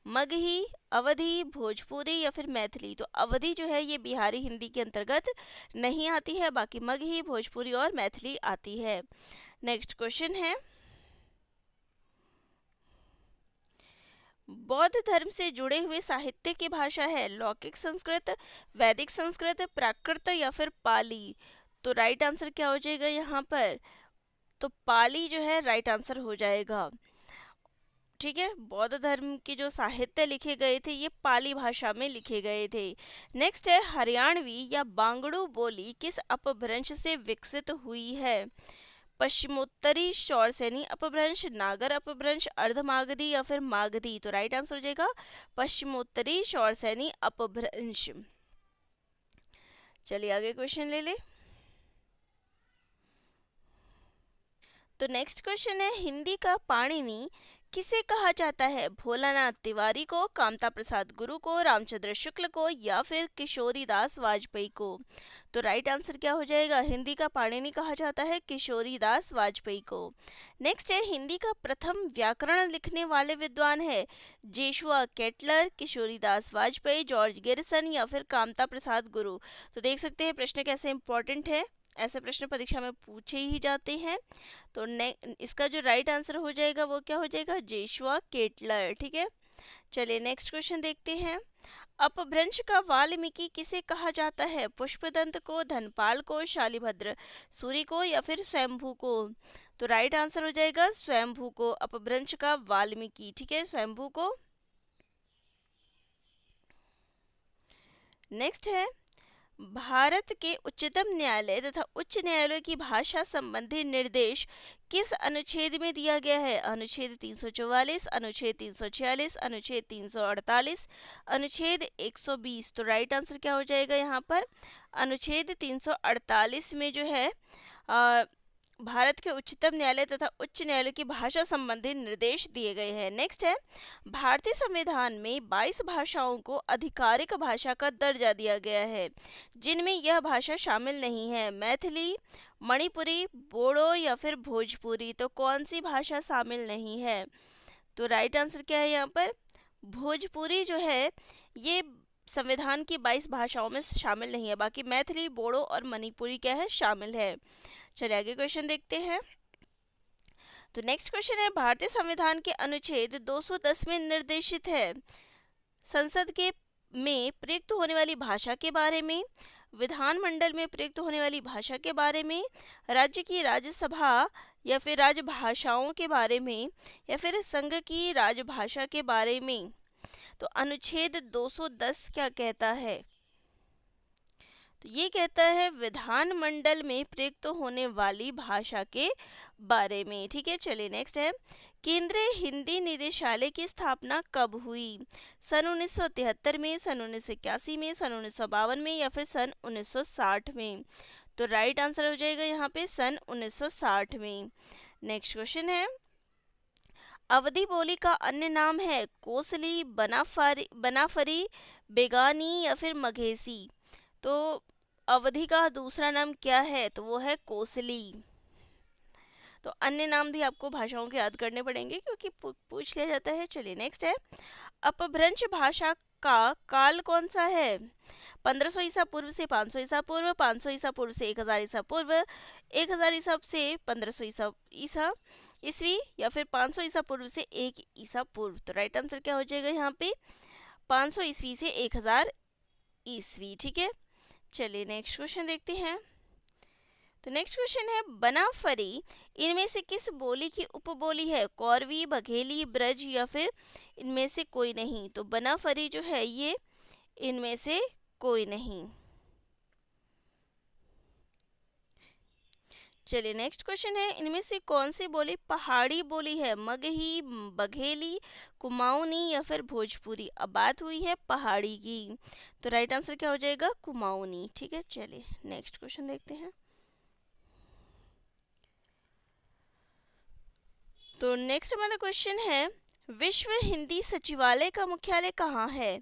मगही, अवधी, भोजपुरी या फिर मैथिली? तो अवधी जो है ये बिहारी हिंदी के अंतर्गत नहीं आती है, बाकी मगही, भोजपुरी और मैथिली आती है। नेक्स्ट क्वेश्चन है, बौद्ध धर्म से जुड़े हुए साहित्य की भाषा है? लौकिक संस्कृत, वैदिक संस्कृत, प्राकृत या फिर पाली? तो राइट आंसर क्या हो जाएगा यहाँ पर? तो पाली जो है राइट आंसर हो जाएगा। ठीक है, बौद्ध धर्म के जो साहित्य लिखे गए थे ये पाली भाषा में लिखे गए थे। नेक्स्ट है, हरियाणवी या बांगड़ू बोली किस अपभ्रंश से विकसित हुई है? पश्चिमोत्तरी, शौरसेनी अपभ्रंश, नागर अपभ्रंश, अर्धमागधी या फिर मागधी? तो राइट आंसर हो जाएगा पश्चिमोत्तरी शौरसेनी अपभ्रंश। चलिए आगे क्वेश्चन ले ले। तो नेक्स्ट क्वेश्चन है, हिंदी का पाणिनि किसे कहा जाता है? भोलानाथ तिवारी को, कामता प्रसाद गुरु को, रामचंद्र शुक्ल को या फिर किशोरी दास वाजपेयी को? तो राइट आंसर क्या हो जाएगा? हिंदी का पाणिनि कहा जाता है किशोरी दास वाजपेयी को। नेक्स्ट है, हिंदी का प्रथम व्याकरण लिखने वाले विद्वान है? जेशुआ केटलर, किशोरी दास वाजपेयी, जॉर्ज गिरिसन या फिर कामता प्रसाद गुरु? तो देख सकते हैं प्रश्न कैसे इंपॉर्टेंट है, ऐसे प्रश्न परीक्षा में पूछे ही जाते हैं। तो इसका जो राइट आंसर हो जाएगा वो क्या हो जाएगा? जेशुआ केटलर। ठीक है, चलिए नेक्स्ट क्वेश्चन देखते हैं, अपभ्रंश का वाल्मीकि किसे कहा जाता है? पुष्पदंत को, धनपाल को, शालिभद्र सूरी को या फिर स्वयंभू को? तो राइट आंसर हो जाएगा स्वयंभू को, अपभ्रंश का वाल्मीकि। ठीक है, स्वयंभू को। नेक्स्ट है, भारत के उच्चतम न्यायालय तथा उच्च न्यायालय की भाषा संबंधी निर्देश किस अनुच्छेद में दिया गया है? अनुच्छेद 344, अनुच्छेद 346, अनुच्छेद 348, अनुच्छेद 120। तो राइट आंसर क्या हो जाएगा यहाँ पर? अनुच्छेद 348 में जो है भारत के उच्चतम न्यायालय तथा उच्च न्यायालय की भाषा संबंधी निर्देश दिए गए हैं। नेक्स्ट है, भारतीय संविधान में 22 भाषाओं को आधिकारिक भाषा का दर्जा दिया गया है, जिनमें यह भाषा शामिल नहीं है। मैथिली, मणिपुरी, बोडो या फिर भोजपुरी। तो कौन सी भाषा शामिल नहीं है? तो राइट आंसर क्या है यहाँ पर? भोजपुरी जो है ये संविधान की 22 भाषाओं में शामिल नहीं है। बाकी मैथिली, बोडो और मणिपुरी क्या है? शामिल है। चलिए आगे क्वेश्चन देखते हैं। तो नेक्स्ट क्वेश्चन है, भारतीय संविधान के अनुच्छेद 210 में निर्देशित है संसद के में प्रयुक्त होने वाली भाषा के बारे में, विधानमंडल में प्रयुक्त होने वाली भाषा के बारे में, राज्य की राज्यसभा या फिर राजभाषाओं के बारे में, या फिर संघ की राजभाषा के बारे में। तो अनुच्छेद 210 क्या कहता है? तो ये कहता है विधानमंडल में प्रयुक्त होने वाली भाषा के बारे में। ठीक है, चलिए नेक्स्ट है, केंद्रीय हिंदी निदेशालय की स्थापना कब हुई? सन 1973 में, सन 1981 में, सन 1952 में या फिर सन 1960 में? तो राइट आंसर हो जाएगा यहाँ पे सन 1960 में। नेक्स्ट क्वेश्चन है, अवधी बोली का अन्य नाम है कोसली, बनाफरी, बेगानी या फिर मघेसी। तो अवधि का दूसरा नाम क्या है? तो वो है कोसली। तो अन्य नाम भी आपको भाषाओं के याद करने पड़ेंगे क्योंकि पूछ लिया जाता है। चलिए नेक्स्ट है, अपभ्रंश भाषा का काल कौन सा है? 1500 ईसा पूर्व से 500 ईसा पूर्व, 500 ईसा पूर्व से 1000 ईसा पूर्व, 1000 ईसा से 1500 ईसा ईस्वी या फिर 500 ईसा पूर्व से 1 ईसा पूर्व। तो राइट आंसर क्या हो जाएगा यहाँ पे? 500 ईस्वी से 1000 ईस्वी। ठीक है, चलिए नेक्स्ट क्वेश्चन देखते हैं। तो नेक्स्ट क्वेश्चन है, बनाफरी इनमें से किस बोली की उपबोली है? कौरवी, बघेली, ब्रज या फिर इनमें से कोई नहीं? तो बनाफरी जो है ये इनमें से कोई नहीं। चलिए नेक्स्ट क्वेश्चन है, इनमें से कौन सी बोली पहाड़ी बोली है? मगही, बघेली, कुमाऊनी या फिर भोजपुरी? अब बात हुई है पहाड़ी की, तो राइट आंसर क्या हो जाएगा? कुमाऊनी। ठीक है, चलिए नेक्स्ट क्वेश्चन देखते हैं। तो नेक्स्ट हमारा क्वेश्चन है, विश्व हिंदी सचिवालय का मुख्यालय कहाँ है?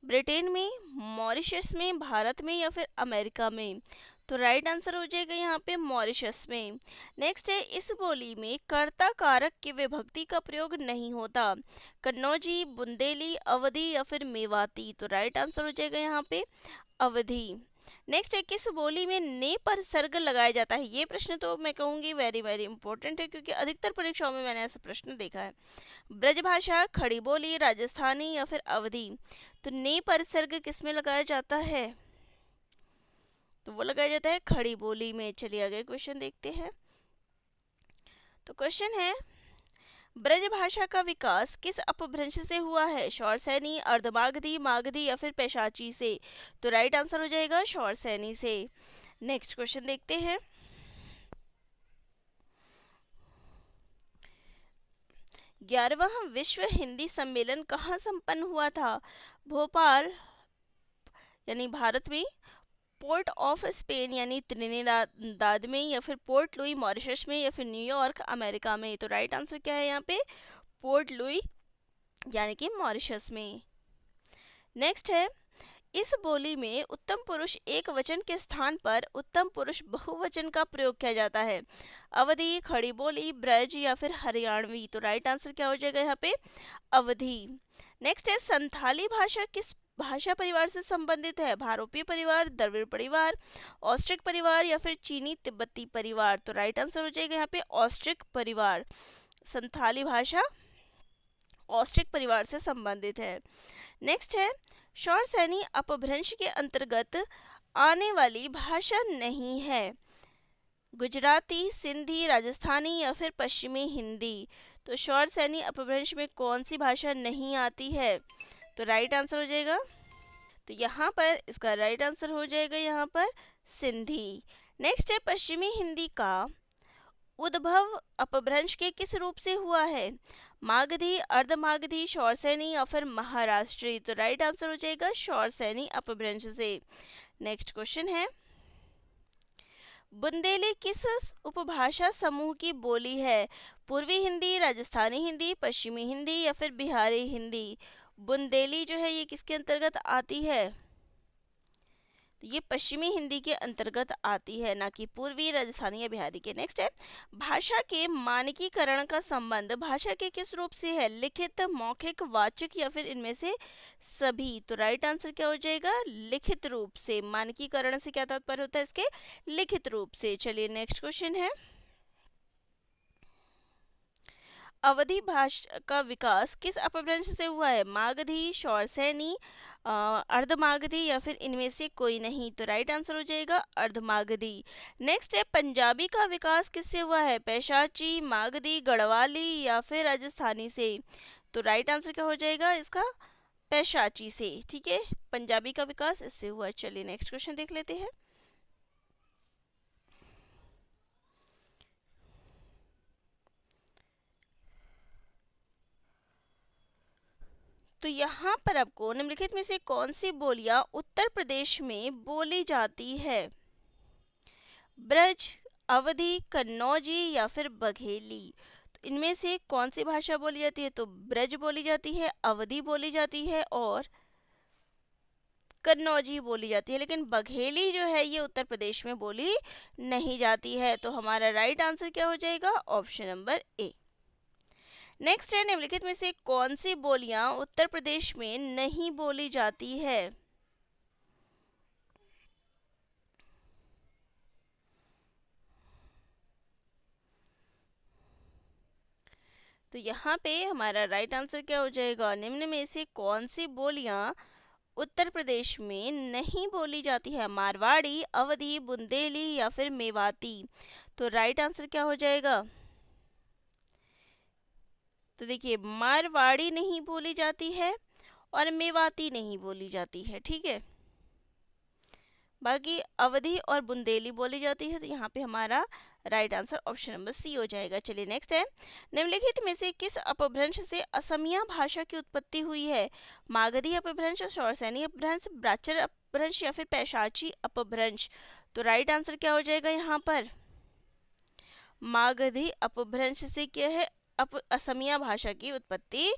ब्रिटेन में, मॉरिशस में, भारत में या फिर अमेरिका में? तो राइट आंसर हो जाएगा यहाँ पे मॉरिशस में। नेक्स्ट है, इस बोली में कर्ता कारक की विभक्ति का प्रयोग नहीं होता। कन्नौजी, बुंदेली, अवधी या फिर मेवाती? तो राइट आंसर हो जाएगा यहाँ पे अवधी। नेक्स्ट है, किस बोली में ने पर सर्ग लगाया जाता है? ये प्रश्न तो मैं कहूँगी वेरी वेरी इंपॉर्टेंट है क्योंकि अधिकतर परीक्षाओं में मैंने ऐसा प्रश्न देखा है। ब्रजभाषा, खड़ी बोली, राजस्थानी या फिर अवधी? तो ने पर सर्ग किस में लगाया जाता है? तो वो लगाया जाता है खड़ी बोली में। चलिए आगे क्वेश्चन देखते हैं। तो क्वेश्चन है, ब्रज भाषा का विकास किस अपभ्रंश से हुआ है? शौरसैनी, अर्धमागधी, मागधी या फिर पैशाची से? तो राइट आंसर हो जाएगा शौरसैनी से। नेक्स्ट क्वेश्चन देखते हैं। 11वां विश्व हिंदी सम्मेलन कहाँ संपन्न हुआ था? भोपाल यानी भारत में, पोर्ट ऑफ स्पेन यानी त्रिनिदाद में या फिर पोर्ट लुई मॉरिशस में या फिर न्यूयॉर्क अमेरिका में? तो राइट आंसर क्या है यहाँ पे? पोर्ट लुई यानी कि मॉरिशस में। नेक्स्ट है, इस बोली में उत्तम पुरुष एक वचन के स्थान पर उत्तम पुरुष बहुवचन का प्रयोग किया जाता है। अवधी, खड़ी बोली, ब्रज या फिर हरियाणवी? तो राइट आंसर क्या हो जाएगा यहाँ पे? अवधी। नेक्स्ट है, संथाली भाषा किस भाषा परिवार से संबंधित है? भारोपीय परिवार, द्रविड़ परिवार, ऑस्ट्रिक परिवार या फिर चीनी तिब्बती परिवार? तो राइट आंसर हो जाएगा यहाँ पे ऑस्ट्रिक परिवार। संथाली भाषा ऑस्ट्रिक परिवार से संबंधित है। नेक्स्ट है, शौरसैनी अपभ्रंश के अंतर्गत आने वाली भाषा नहीं है। गुजराती, सिंधी, राजस्थानी या फिर पश्चिमी हिंदी? तो शौरसैनी अपभ्रंश में कौन सी भाषा नहीं आती है? तो राइट आंसर हो जाएगा। तो यहाँ पर इसका राइट आंसर हो जाएगा यहाँ पर सिंधी। नेक्स्ट है पश्चिमी हिंदी का उद्भव अपभ्रंश के किस रूप से हुआ है? मागधी, अर्धमागधी, शौरसेनी या फिर महाराष्ट्री? तो राइट आंसर हो जाएगा शौरसेनी अपभ्रंश से। नेक्स्ट क्वेश्चन है बुंदेली किस उपभाषा समूह की बोली है? पूर्वी हिंदी, राजस्थानी हिंदी, पश्चिमी हिंदी या फिर बिहारी हिंदी? बुंदेली जो है ये किसके अंतर्गत आती है? तो ये पश्चिमी हिंदी के अंतर्गत आती है, ना कि पूर्वी, राजस्थानी या बिहारी के। नेक्स्ट है भाषा के मानकीकरण का संबंध भाषा के किस रूप से है? लिखित, मौखिक, वाचिक या फिर इनमें से सभी? तो राइट आंसर क्या हो जाएगा? लिखित रूप से। मानकीकरण से क्या तात्पर्य होता है इसके? लिखित रूप से। चलिए नेक्स्ट क्वेश्चन है अवधी भाषा का विकास किस अपभ्रंश से हुआ है? मागधी, शौरसेनी, अर्धमागधी या फिर इनमें से कोई नहीं? तो राइट आंसर हो जाएगा अर्धमागधी। नेक्स्ट है पंजाबी का विकास किससे हुआ है? पैशाची, मागधी, गढ़वाली या फिर राजस्थानी से? तो राइट आंसर क्या हो जाएगा इसका? पैशाची से। ठीक है, पंजाबी का विकास इससे हुआ। चलिए नेक्स्ट क्वेश्चन देख लेते हैं। तो यहाँ पर आपको निम्नलिखित में से कौन सी बोलियां उत्तर प्रदेश में बोली जाती है? ब्रज, अवधी, कन्नौजी या फिर बघेली? तो इनमें से कौन सी भाषा बोली जाती है? तो ब्रज बोली जाती है, अवधी बोली जाती है और कन्नौजी बोली जाती है, लेकिन बघेली जो है ये उत्तर प्रदेश में बोली नहीं जाती है। तो हमारा राइट आंसर क्या हो जाएगा? Option number A. नेक्स्ट है निम्नलिखित में से कौन सी बोलियां उत्तर प्रदेश में नहीं बोली जाती है? तो यहाँ पे हमारा राइट आंसर क्या हो जाएगा? निम्न में से कौन सी बोलियां उत्तर प्रदेश में नहीं बोली जाती है? मारवाड़ी, अवधी, बुंदेली या फिर मेवाती? तो राइट आंसर क्या हो जाएगा? तो देखिए मारवाड़ी नहीं बोली जाती है और मेवाती नहीं बोली जाती है। ठीक है, बाकी अवधी और बुंदेली बोली जाती है। तो यहाँ पे हमारा right answer option number C हो जाएगा। चलिए नेक्स्ट है निम्नलिखित में से किस अपभ्रंश से असमिया भाषा की उत्पत्ति हुई है? मागधी अपभ्रंश, शौरसेनी अपभ्रंश, ब्राह्मण अपभ्रंश या फिर पैशाची अपभ्रंश? तो राइट आंसर क्या हो जाएगा यहाँ पर? मागधी अपभ्रंश से क्या है? असमिया भाषा की उत्पत्ति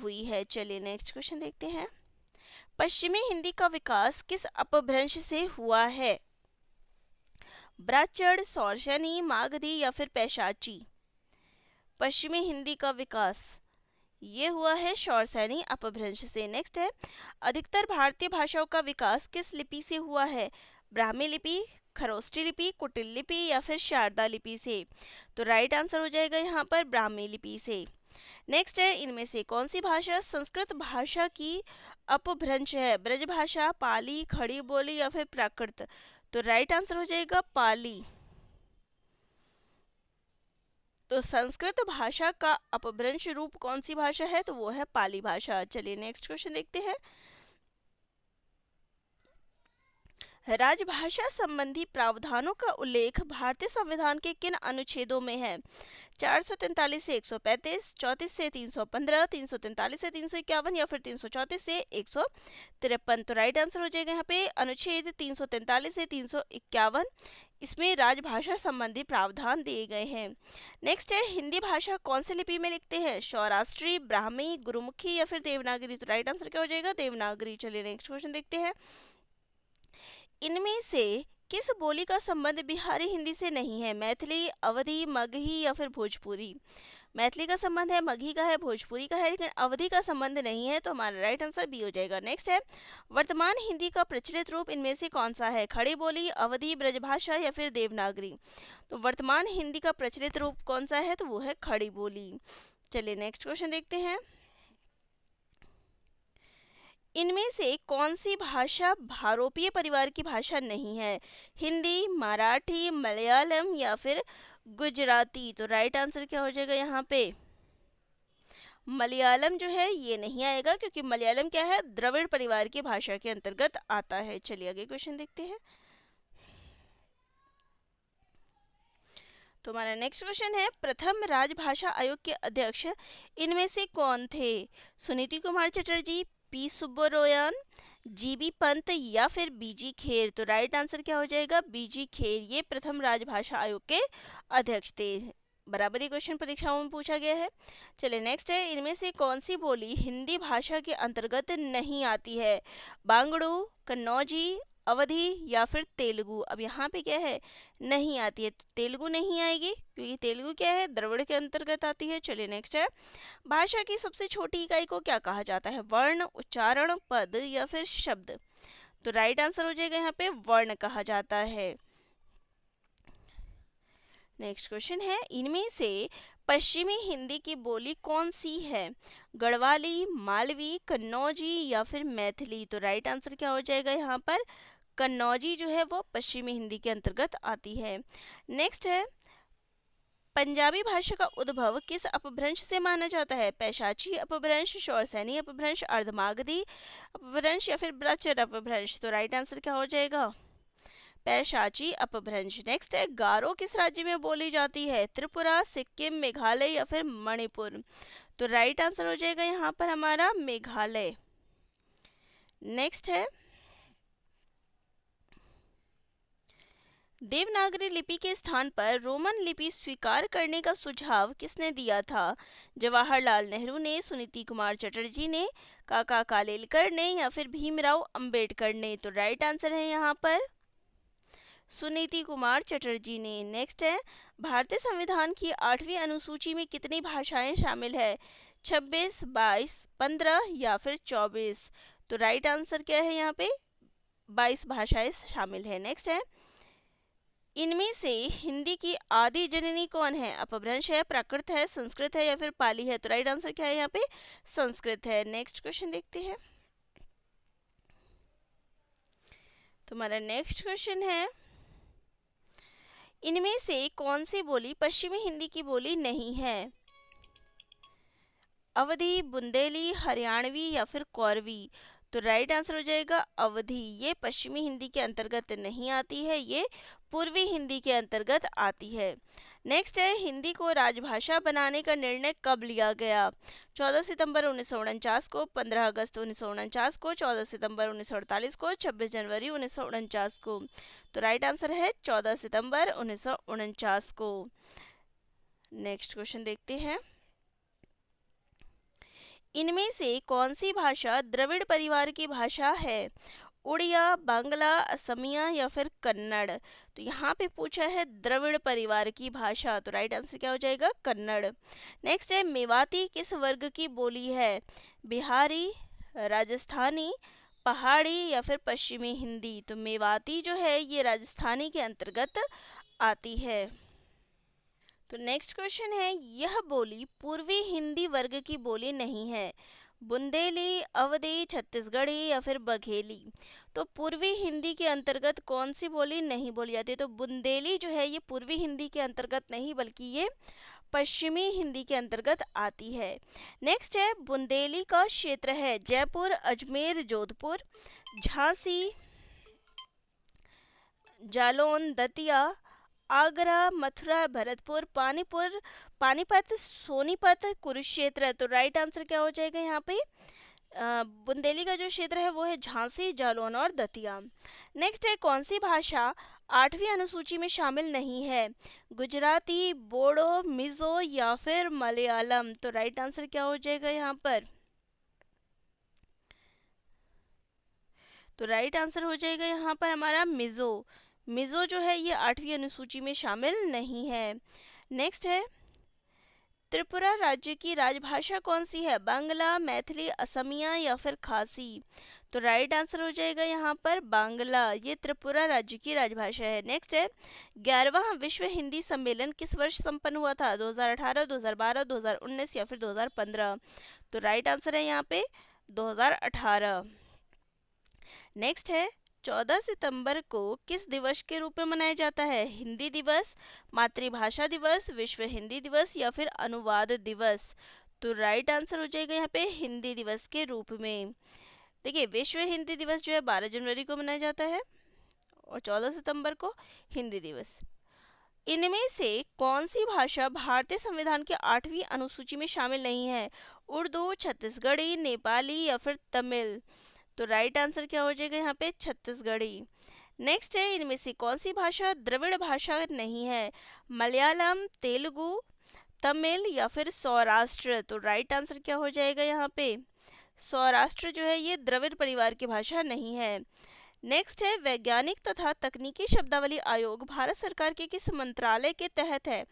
हुई है। चलिए नेक्स्ट क्वेश्चन देखते हैं। पश्चिमी हिंदी का विकास किस अपभ्रंश से हुआ है? ब्राह्मण, शौरसेनी, मागधी या फिर पैशाची? पश्चिमी हिंदी का विकास ये हुआ है शौरसेनी अपभ्रंश से। नेक्स्ट है अधिकतर भारतीय भाषाओं का विकास किस लिपि से हुआ है? ब्राह्मी लिपि, खरोष्ठी लिपि, कुटिल लिपि या फिर शारदा लिपि से? तो राइट आंसर हो जाएगा यहाँ पर ब्राह्मी लिपि से। नेक्स्ट है इनमें से कौन सी भाषा संस्कृत भाषा की अपभ्रंश है? ब्रज भाषा, पाली, खड़ी बोली या फिर प्राकृत? तो राइट आंसर हो जाएगा पाली। तो संस्कृत भाषा का अपभ्रंश रूप कौन सी भाषा है? तो वो है पाली भाषा। चलिए नेक्स्ट क्वेश्चन देखते हैं। राजभाषा संबंधी प्रावधानों का उल्लेख भारतीय संविधान के किन अनुच्छेदों में है? 443 से 135, 34 से 315, 343 से 351 या फिर 334 से 153? तो राइट आंसर हो जाएगा यहाँ पे अनुच्छेद 343 से 351। इसमें राजभाषा संबंधी प्रावधान दिए गए हैं। नेक्स्ट है हिंदी भाषा कौन सी लिपि में लिखते हैं? सौराष्ट्री, ब्राह्मी, गुरुमुखी या फिर देवनागरी? तो राइट आंसर क्या हो जाएगा? देवनागरी। चलिए नेक्स्ट क्वेश्चन देखते हैं। इनमें से किस बोली का संबंध बिहारी हिंदी से नहीं है? मैथिली, अवधी, मगही या फिर भोजपुरी? मैथिली का संबंध है, मगही का है, भोजपुरी का है, लेकिन अवधी का संबंध नहीं है। तो हमारा राइट आंसर बी हो जाएगा। नेक्स्ट है वर्तमान हिंदी का प्रचलित रूप इनमें से कौन सा है? खड़ी बोली, अवधी, ब्रजभाषा या फिर देवनागरी? तो वर्तमान हिंदी का प्रचलित रूप कौन सा है? तो वो है खड़ी बोली। चलिए नेक्स्ट क्वेश्चन देखते हैं। इनमें से कौन सी भाषा भारोपीय परिवार की भाषा नहीं है? हिंदी, मराठी, मलयालम या फिर गुजराती? तो राइट आंसर क्या हो जाएगा यहाँ पे? मलयालम जो है ये नहीं आएगा, क्योंकि मलयालम क्या है, द्रविड़ परिवार की भाषा के अंतर्गत आता है। चलिए आगे क्वेश्चन देखते हैं। तो हमारा नेक्स्ट क्वेश्चन है, प्रथम राजभाषा आयोग के अध्यक्ष इनमें से कौन थे? सुनीति कुमार चटर्जी, पी सुब्बरोयन, जीबी पंत या फिर बीजी खेर? तो राइट आंसर क्या हो जाएगा, बीजी खेर, ये प्रथम राजभाषा आयोग के अध्यक्ष थे। बराबरी क्वेश्चन परीक्षाओं में पूछा गया है। चलिए नेक्स्ट है, इनमें से कौन सी बोली हिंदी भाषा के अंतर्गत नहीं आती है? बांगड़ू, कन्नौजी, अवधी या फिर तेलुगु? अब यहाँ पे क्या है, नहीं आती है, तो तेलुगु नहीं आएगी, क्योंकि तेलुगु क्या है, द्रविड़ के अंतर्गत आती है। चलिए नेक्स्ट है, भाषा की सबसे छोटी इकाई को क्या कहा जाता है? वर्ण, उच्चारण, पद या फिर शब्द? तो राइट आंसर हो जाएगा यहाँ पे वर्ण कहा जाता है। नेक्स्ट क्वेश्चन है, इनमें से पश्चिमी हिंदी की बोली कौन सी है? गढ़वाली, मालवी, कन्नौजी या फिर मैथिली? तो राइट आंसर क्या हो जाएगा यहाँ पर, कन्नौजी जो है वो पश्चिमी हिंदी के अंतर्गत आती है। नेक्स्ट है, पंजाबी भाषा का उद्भव किस अपभ्रंश से माना जाता है? पैशाची अपभ्रंश, शौरसैनी अपभ्रंश, अर्धमागधी अपभ्रंश या फिर ब्राह्मण अपभ्रंश? तो राइट आंसर क्या हो जाएगा, पैशाची अपभ्रंश। नेक्स्ट है, गारो किस राज्य में बोली जाती है? त्रिपुरा, सिक्किम, मेघालय या फिर मणिपुर? तो राइट आंसर हो जाएगा यहाँ पर हमारा मेघालय। नेक्स्ट है, देवनागरी लिपि के स्थान पर रोमन लिपि स्वीकार करने का सुझाव किसने दिया था? जवाहरलाल नेहरू ने, सुनीति कुमार चटर्जी ने, काका कालेलकर ने या फिर भीमराव अंबेडकर ने? तो राइट आंसर है यहाँ पर सुनीति कुमार चटर्जी ने। नेक्स्ट है, भारतीय संविधान की 8वीं अनुसूची में कितनी भाषाएं शामिल है? 26, 22, 15 या फिर 24? तो राइट आंसर क्या है यहाँ पे, 22 भाषाएं शामिल है। नेक्स्ट है, इनमें से हिंदी की आदि जननी कौन है? अपभ्रंश है, प्राकृत है, संस्कृत है या फिर पाली है? तो राइट आंसर क्या है यहाँ पे, संस्कृत है। नेक्स्ट क्वेश्चन देखते हैं। तो हमारा नेक्स्ट क्वेश्चन है, इनमें से कौन सी बोली पश्चिमी हिंदी की बोली नहीं है? अवधी, बुंदेली, हरियाणवी या फिर कौरवी? तो राइट आंसर हो जाएगा अवधी, ये पश्चिमी हिंदी के अंतर्गत नहीं आती है, ये पूर्वी हिंदी के अंतर्गत आती है। नेक्स्ट है, हिंदी को राजभाषा बनाने का निर्णय कब लिया गया? 14 सितंबर 1949 को, 15 अगस्त 1949 को, 14 सितंबर 1948 को, 26 जनवरी 1949 को? तो राइट आंसर है 14 सितंबर 1949 को। नेक्स्ट क्वेश्चन देखते हैं, इनमें से कौन सी भाषा द्रविड़ परिवार की भाषा है? उड़िया, बांग्ला, असमिया या फिर कन्नड़? तो यहाँ पे पूछा है द्रविड़ परिवार की भाषा, तो राइट आंसर क्या हो जाएगा, कन्नड़। नेक्स्ट है, मेवाती किस वर्ग की बोली है? बिहारी, राजस्थानी, पहाड़ी या फिर पश्चिमी हिंदी? तो मेवाती जो है ये राजस्थानी के अंतर्गत आती है। तो नेक्स्ट क्वेश्चन है, यह बोली पूर्वी हिंदी वर्ग की बोली नहीं है? बुंदेली, अवधी, छत्तीसगढ़ी या फिर बघेली? तो पूर्वी हिंदी के अंतर्गत कौन सी बोली नहीं बोली जाती है? तो बुंदेली जो है ये पूर्वी हिंदी के अंतर्गत नहीं बल्कि ये पश्चिमी हिंदी के अंतर्गत आती है। नेक्स्ट है, बुंदेली का क्षेत्र है जयपुर, अजमेर, जोधपुर, झांसी, जालौन, दतिया, आगरा, मथुरा, भरतपुर, पानीपत, सोनीपत, कुरुक्षेत्र? तो राइट आंसर क्या हो जाएगा यहाँ पे, बुंदेली का जो क्षेत्र है वो है झांसी, जालौन और दतिया। नेक्स्ट है, कौन सी भाषा 8वीं अनुसूची में शामिल नहीं है? गुजराती, बोडो, मिजो या फिर मलयालम? तो राइट आंसर क्या हो जाएगा यहाँ पर, तो राइट आंसर हो जाएगा यहाँ पर हमारा मिजो। मिजो जो है ये 8वीं अनुसूची में शामिल नहीं है। नेक्स्ट है, त्रिपुरा राज्य की राजभाषा कौन सी है? बांग्ला, मैथिली, असमिया या फिर खासी? तो राइट आंसर हो जाएगा यहाँ पर बांग्ला, ये त्रिपुरा राज्य की राजभाषा है। नेक्स्ट है, 11वां विश्व हिंदी सम्मेलन किस वर्ष संपन्न हुआ था? 2018, 2012, 2019 या फिर 2015? तो राइट आंसर है यहाँ पे 2018। नेक्स्ट है, 14 सितंबर को किस दिवस के रूप में मनाया जाता है? हिंदी दिवस, मातृभाषा दिवस, विश्व हिंदी दिवस या फिर अनुवाद दिवस? तो राइट आंसर हो जाएगा यहाँ पे हिंदी दिवस के रूप में। देखिए, विश्व हिंदी दिवस जो है 12 जनवरी को मनाया जाता है और 14 सितंबर को हिंदी दिवस। इनमें से कौन सी भाषा भारतीय संविधान की 8वीं अनुसूची में शामिल नहीं है? उर्दू, छत्तीसगढ़ी, नेपाली या फिर तमिल? तो राइट आंसर क्या हो जाएगा यहाँ पे? छत्तीसगढ़ी। नेक्स्ट है, इनमें से कौन सी भाषा द्रविड़ भाषा नहीं है? मलयालम, तेलुगु, तमिल या फिर सौराष्ट्र? तो राइट आंसर क्या हो जाएगा यहाँ पे? सौराष्ट्र जो है ये द्रविड़ परिवार की भाषा नहीं है। नेक्स्ट है, वैज्ञानिक तथा तकनीकी शब्दावली आयोग भारत सरकार के किस मंत्रालय के तहत है?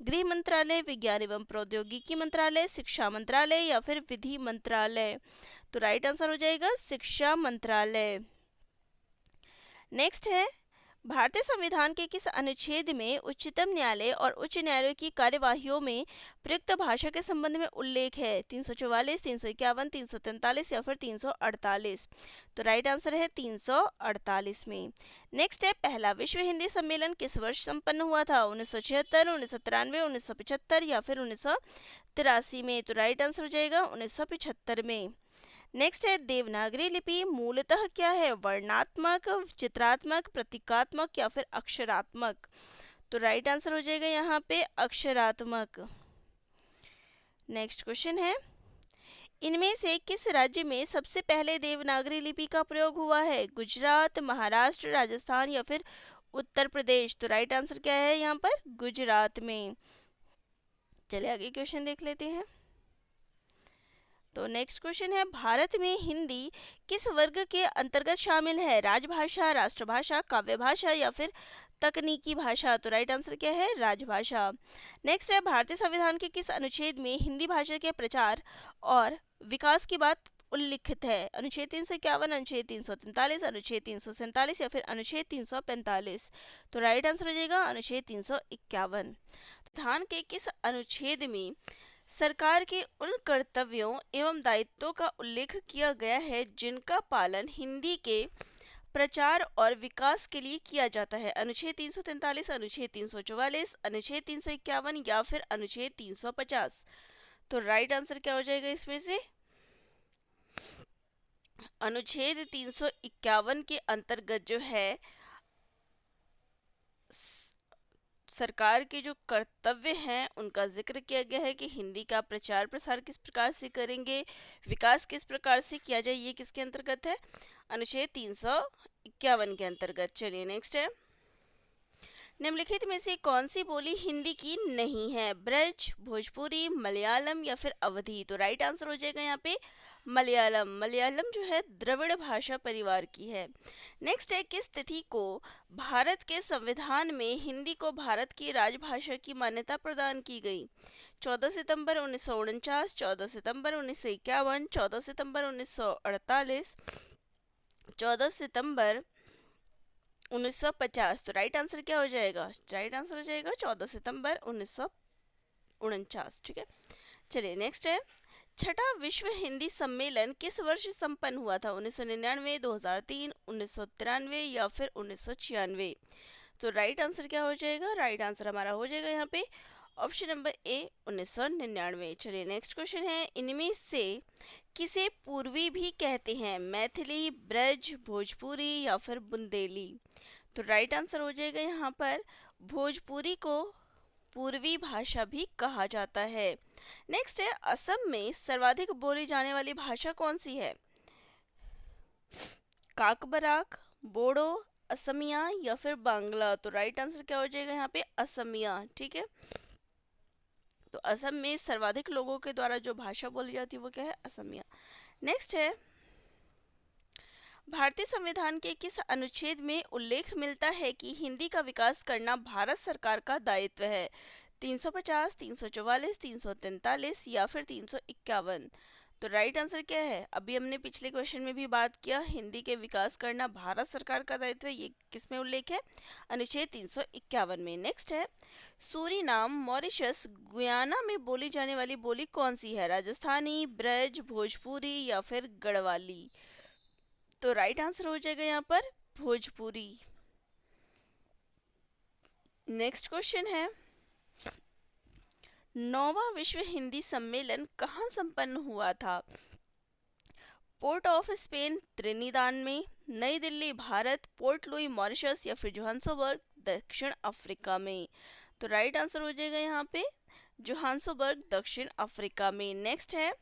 गृह मंत्रालय, विज्ञान एवं प्रौद्योगिकी मंत्रालय, शिक्षा मंत्रालय या फिर विधि मंत्रालय? तो राइट आंसर हो जाएगा शिक्षा मंत्रालय। नेक्स्ट है, भारतीय संविधान के किस अनुच्छेद में उच्चतम न्यायालय और उच्च न्यायालय की कार्यवाहियों में प्रयुक्त भाषा के संबंध में उल्लेख है? 344, 351, 343 या फिर 348? तो राइट आंसर है 348 में। नेक्स्ट है, पहला विश्व हिंदी सम्मेलन किस वर्ष संपन्न हुआ था? 1976, 1993, 1975 या फिर 1983 में? तो राइट आंसर हो जाएगा 1975 में। नेक्स्ट है, देवनागरी लिपि मूलतः क्या है? वर्णात्मक, चित्रात्मक, प्रतीकात्मक या फिर अक्षरात्मक? तो राइट आंसर हो जाएगा यहाँ पे अक्षरात्मक। नेक्स्ट क्वेश्चन है, इनमें से किस राज्य में सबसे पहले देवनागरी लिपि का प्रयोग हुआ है? गुजरात, महाराष्ट्र, राजस्थान या फिर उत्तर प्रदेश? तो राइट आंसर क्या है यहाँ पर? गुजरात में। चलिए आगे क्वेश्चन देख लेते हैं। तो नेक्स्ट क्वेश्चन है, भारत में हिंदी किस वर्ग के अंतर्गत शामिल है? राजभाषा, राष्ट्रभाषा, काव्य भाषा या फिर तकनीकी भाषा? तो राइट आंसर क्या है? राजभाषा। नेक्स्ट है, भारतीय संविधान के किस अनुच्छेद में हिंदी भाषा के प्रचार और विकास की बात उल्लिखित है? अनुच्छेद 351, अनुच्छेद 343, अनुच्छेद 347 या फिर अनुच्छेद 345? तो राइट आंसर हो जाएगा अनुच्छेद 351। संविधान के किस अनुच्छेद में सरकार के उन कर्तव्यों एवं दायित्वों का उल्लेख किया गया है जिनका पालन हिंदी के प्रचार और विकास के लिए किया जाता है? अनुच्छेद 343, अनुच्छेद 344, अनुच्छेद 351 या फिर अनुच्छेद 350? तो राइट आंसर क्या हो जाएगा इसमें से? अनुच्छेद 351 के अंतर्गत जो है सरकार के जो कर्तव्य हैं उनका जिक्र किया गया है कि हिंदी का प्रचार प्रसार किस प्रकार से करेंगे, विकास किस प्रकार से किया जाए। ये किसके अंतर्गत है? अनुच्छेद 351 के अंतर्गत। चलिए नेक्स्ट है, निम्नलिखित में से कौन सी बोली हिंदी की नहीं है? ब्रज, भोजपुरी, मलयालम या फिर अवधी? तो राइट आंसर हो जाएगा यहाँ पे मलयालम। मलयालम जो है द्रविड़ भाषा परिवार की है। नेक्स्ट है, किस तिथि को भारत के संविधान में हिंदी को भारत की राजभाषा की मान्यता प्रदान की गई? 14 सितंबर 1949, 14 सितंबर 1951, 14 सितंबर 1948, 14 सितंबर 1950? तो राइट आंसर क्या हो जाएगा? राइट आंसर हो जाएगा 14 सितंबर 1949। ठीक है, चलिए नेक्स्ट है, छठा विश्व हिंदी सम्मेलन किस वर्ष संपन्न हुआ था? 1999, 2003, 1993 या फिर 1996? तो राइट आंसर क्या हो जाएगा? राइट आंसर हमारा हो जाएगा यहाँ पे ऑप्शन नंबर ए 1999। चलिए नेक्स्ट क्वेश्चन है, इनमें से किसे पूर्वी भी कहते हैं? मैथिली, ब्रज, भोजपुरी या फिर बुंदेली? तो राइट आंसर हो जाएगा यहाँ पर भोजपुरी को पूर्वी भाषा भी कहा जाता है। नेक्स्ट है, असम में सर्वाधिक बोली जाने वाली भाषा कौन सी है? काकबराक, बोडो, असमिया या फिर बांग्ला? तो राइट आंसर क्या हो जाएगा यहाँ पे? असमिया। ठीक है, तो असम में सर्वाधिक लोगों के द्वारा जो भाषा बोली जाती है वो क्या है? असमिया। नेक्स्ट है, भारतीय संविधान के किस अनुच्छेद में उल्लेख मिलता है कि हिंदी का विकास करना भारत सरकार का दायित्व है? 350, 344, 343 या फिर 351? तो राइट आंसर क्या है? अभी हमने पिछले क्वेश्चन में भी बात किया, हिंदी के विकास करना भारत सरकार का दायित्व है। ये किस में उल्लेख है? अनुच्छेद 351 में। नेक्स्ट है, सूरीनाम, मॉरिशस, गुयाना में बोली जाने वाली बोली कौन सी है? राजस्थानी, ब्रज, भोजपुरी या फिर गढ़वाली? तो राइट आंसर हो जाएगा यहाँ पर भोजपुरी। नेक्स्ट क्वेश्चन है, 9वां विश्व हिंदी सम्मेलन कहाँ संपन्न हुआ था? पोर्ट ऑफ स्पेन त्रिनिदाद में, नई Delhi Bharat, Port Louis Mauritius या फिर जोहान्सबर्ग दक्षिण अफ्रीका में। तो राइट आंसर हो जाएगा यहाँ पे जोहान्सबर्ग दक्षिण अफ्रीका में। नेक्स्ट है,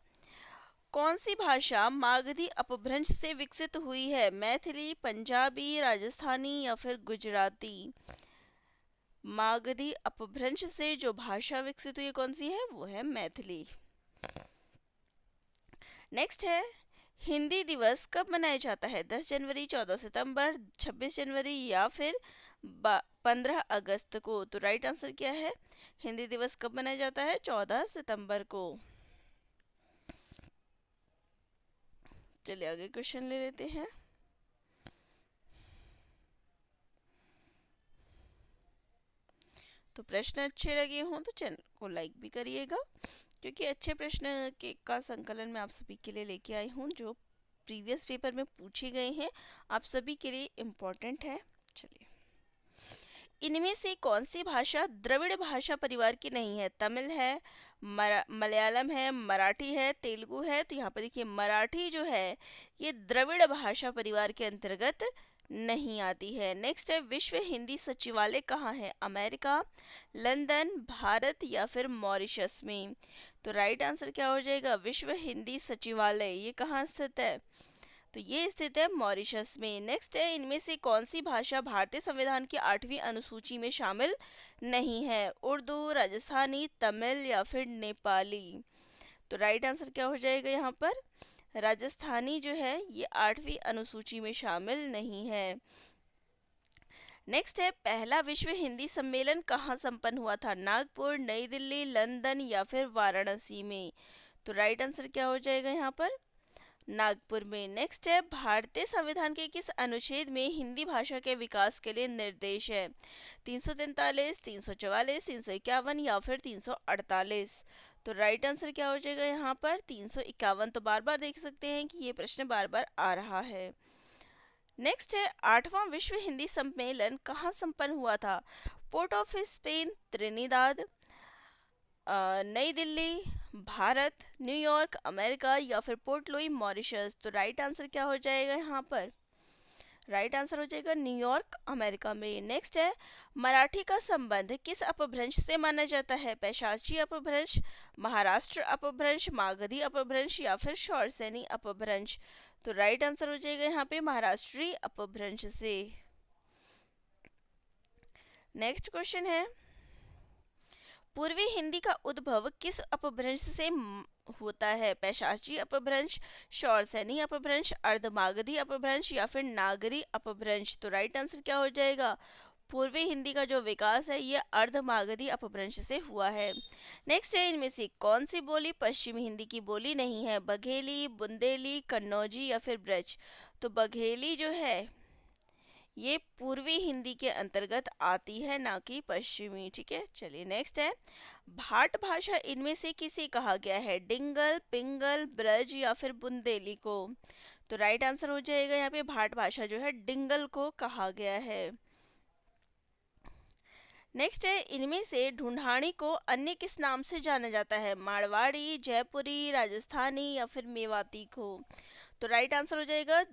कौन सी भाषा मागधी अपभ्रंश से विकसित हुई है? मैथिली, पंजाबी, राजस्थानी या फिर गुजराती? मागधी अपभ्रंश से जो भाषा विकसित हुई कौन सी है? वो है मैथिली। नेक्स्ट है, हिंदी दिवस कब मनाया जाता है? 10 जनवरी, 14 सितंबर, 26 जनवरी या फिर 15 अगस्त को? तो राइट आंसर क्या है? हिंदी दिवस कब मनाया जाता है? 14 सितंबर को। चलिए आगे क्वेश्चन ले लेते हैं। तो प्रश्न अच्छे लगे हों तो चैनल को लाइक भी करिएगा, क्योंकि अच्छे प्रश्न का संकलन मैं आप सभी के लिए लेके आई हूँ जो प्रीवियस पेपर में पूछे गए हैं, आप सभी के लिए इम्पोर्टेंट है। चलिए, इनमें से कौन सी भाषा द्रविड़ भाषा परिवार की नहीं है? तमिल है, मलयालम है, मराठी है, तेलुगु है। तो यहाँ पर देखिए मराठी जो है ये द्रविड़ भाषा परिवार के अंतर्गत नहीं आती है। नेक्स्ट है, विश्व हिंदी सचिवालय कहाँ है? अमेरिका, लंदन, भारत या फिर मॉरिशस में? तो राइट आंसर क्या हो जाएगा? विश्व हिंदी सचिवालय ये कहाँ स्थित है? तो ये स्थित है मॉरिशस में। नेक्स्ट है, इनमें से कौन सी भाषा भारतीय संविधान की 8वीं अनुसूची में शामिल नहीं है? उर्दू, राजस्थानी, तमिल या फिर नेपाली? तो राइट आंसर क्या हो जाएगा यहाँ पर? राजस्थानी जो है ये 8वीं अनुसूची में शामिल नहीं है। नेक्स्ट है, पहला विश्व हिंदी सम्मेलन कहाँ संपन्न हुआ था? नागपुर, नई दिल्ली, लंदन या फिर वाराणसी में? तो राइट आंसर क्या हो जाएगा यहाँ पर? नागपुर में। नेक्स्ट है, भारतीय संविधान के किस अनुच्छेद में हिंदी भाषा के विकास के लिए निर्देश है? 343, 344, 351 या फिर 348? तो राइट आंसर क्या हो जाएगा यहाँ पर? 351। तो बार बार देख सकते हैं कि ये प्रश्न बार बार आ रहा है। नेक्स्ट है, 8वां विश्व हिंदी सम्मेलन कहाँ संपन्न हुआ था? पोर्ट ऑफ स्पेन त्रिनिदाद, नई दिल्ली भारत, न्यूयॉर्क अमेरिका या फिर पोर्ट लुई मॉरिशस? तो राइट आंसर क्या हो जाएगा यहाँ पर? राइट आंसर हो जाएगा न्यूयॉर्क अमेरिका में। नेक्स्ट है, मराठी का संबंध किस अपभ्रंश से माना जाता है? पैशाची अपभ्रंश, महाराष्ट्र अपभ्रंश, मागधी अपभ्रंश या फिर शौरसेनी अपभ्रंश? तो राइट आंसर हो जाएगा यहाँ पे महाराष्ट्री अपभ्रंश से। नेक्स्ट क्वेश्चन है, पूर्वी हिंदी का उद्भव किस अपभ्रंश से होता है? पैशाची अपभ्रंश, शौरसेनी अपभ्रंश, अर्धमागधी अपभ्रंश या फिर नागरी अपभ्रंश? तो राइट आंसर क्या हो जाएगा? पूर्वी हिंदी का जो विकास है ये अर्धमागधी अपभ्रंश से हुआ है। नेक्स्ट है, इनमें से कौन सी बोली पश्चिमी हिंदी की बोली नहीं है? बघेली, बुंदेली, कन्नौजी या फिर ब्रज? तो बघेली जो है ये पूर्वी हिंदी के अंतर्गत आती है, ना कि पश्चिमी। ठीक है, चलिए नेक्स्ट है, भाट भाषा इनमें से किसे कहा गया है? डिंगल, पिंगल, ब्रज या फिर बुंदेली को? तो राइट आंसर हो जाएगा यहाँ पे भाट भाषा जो है डिंगल को कहा गया है। नेक्स्ट है, इनमें से ढूंढानी को अन्य किस नाम से जाना जाता है? मारवाड़ी, जयपुरी, राजस्थानी या फिर मेवाती को? तो राइट आंसर हो जाएगा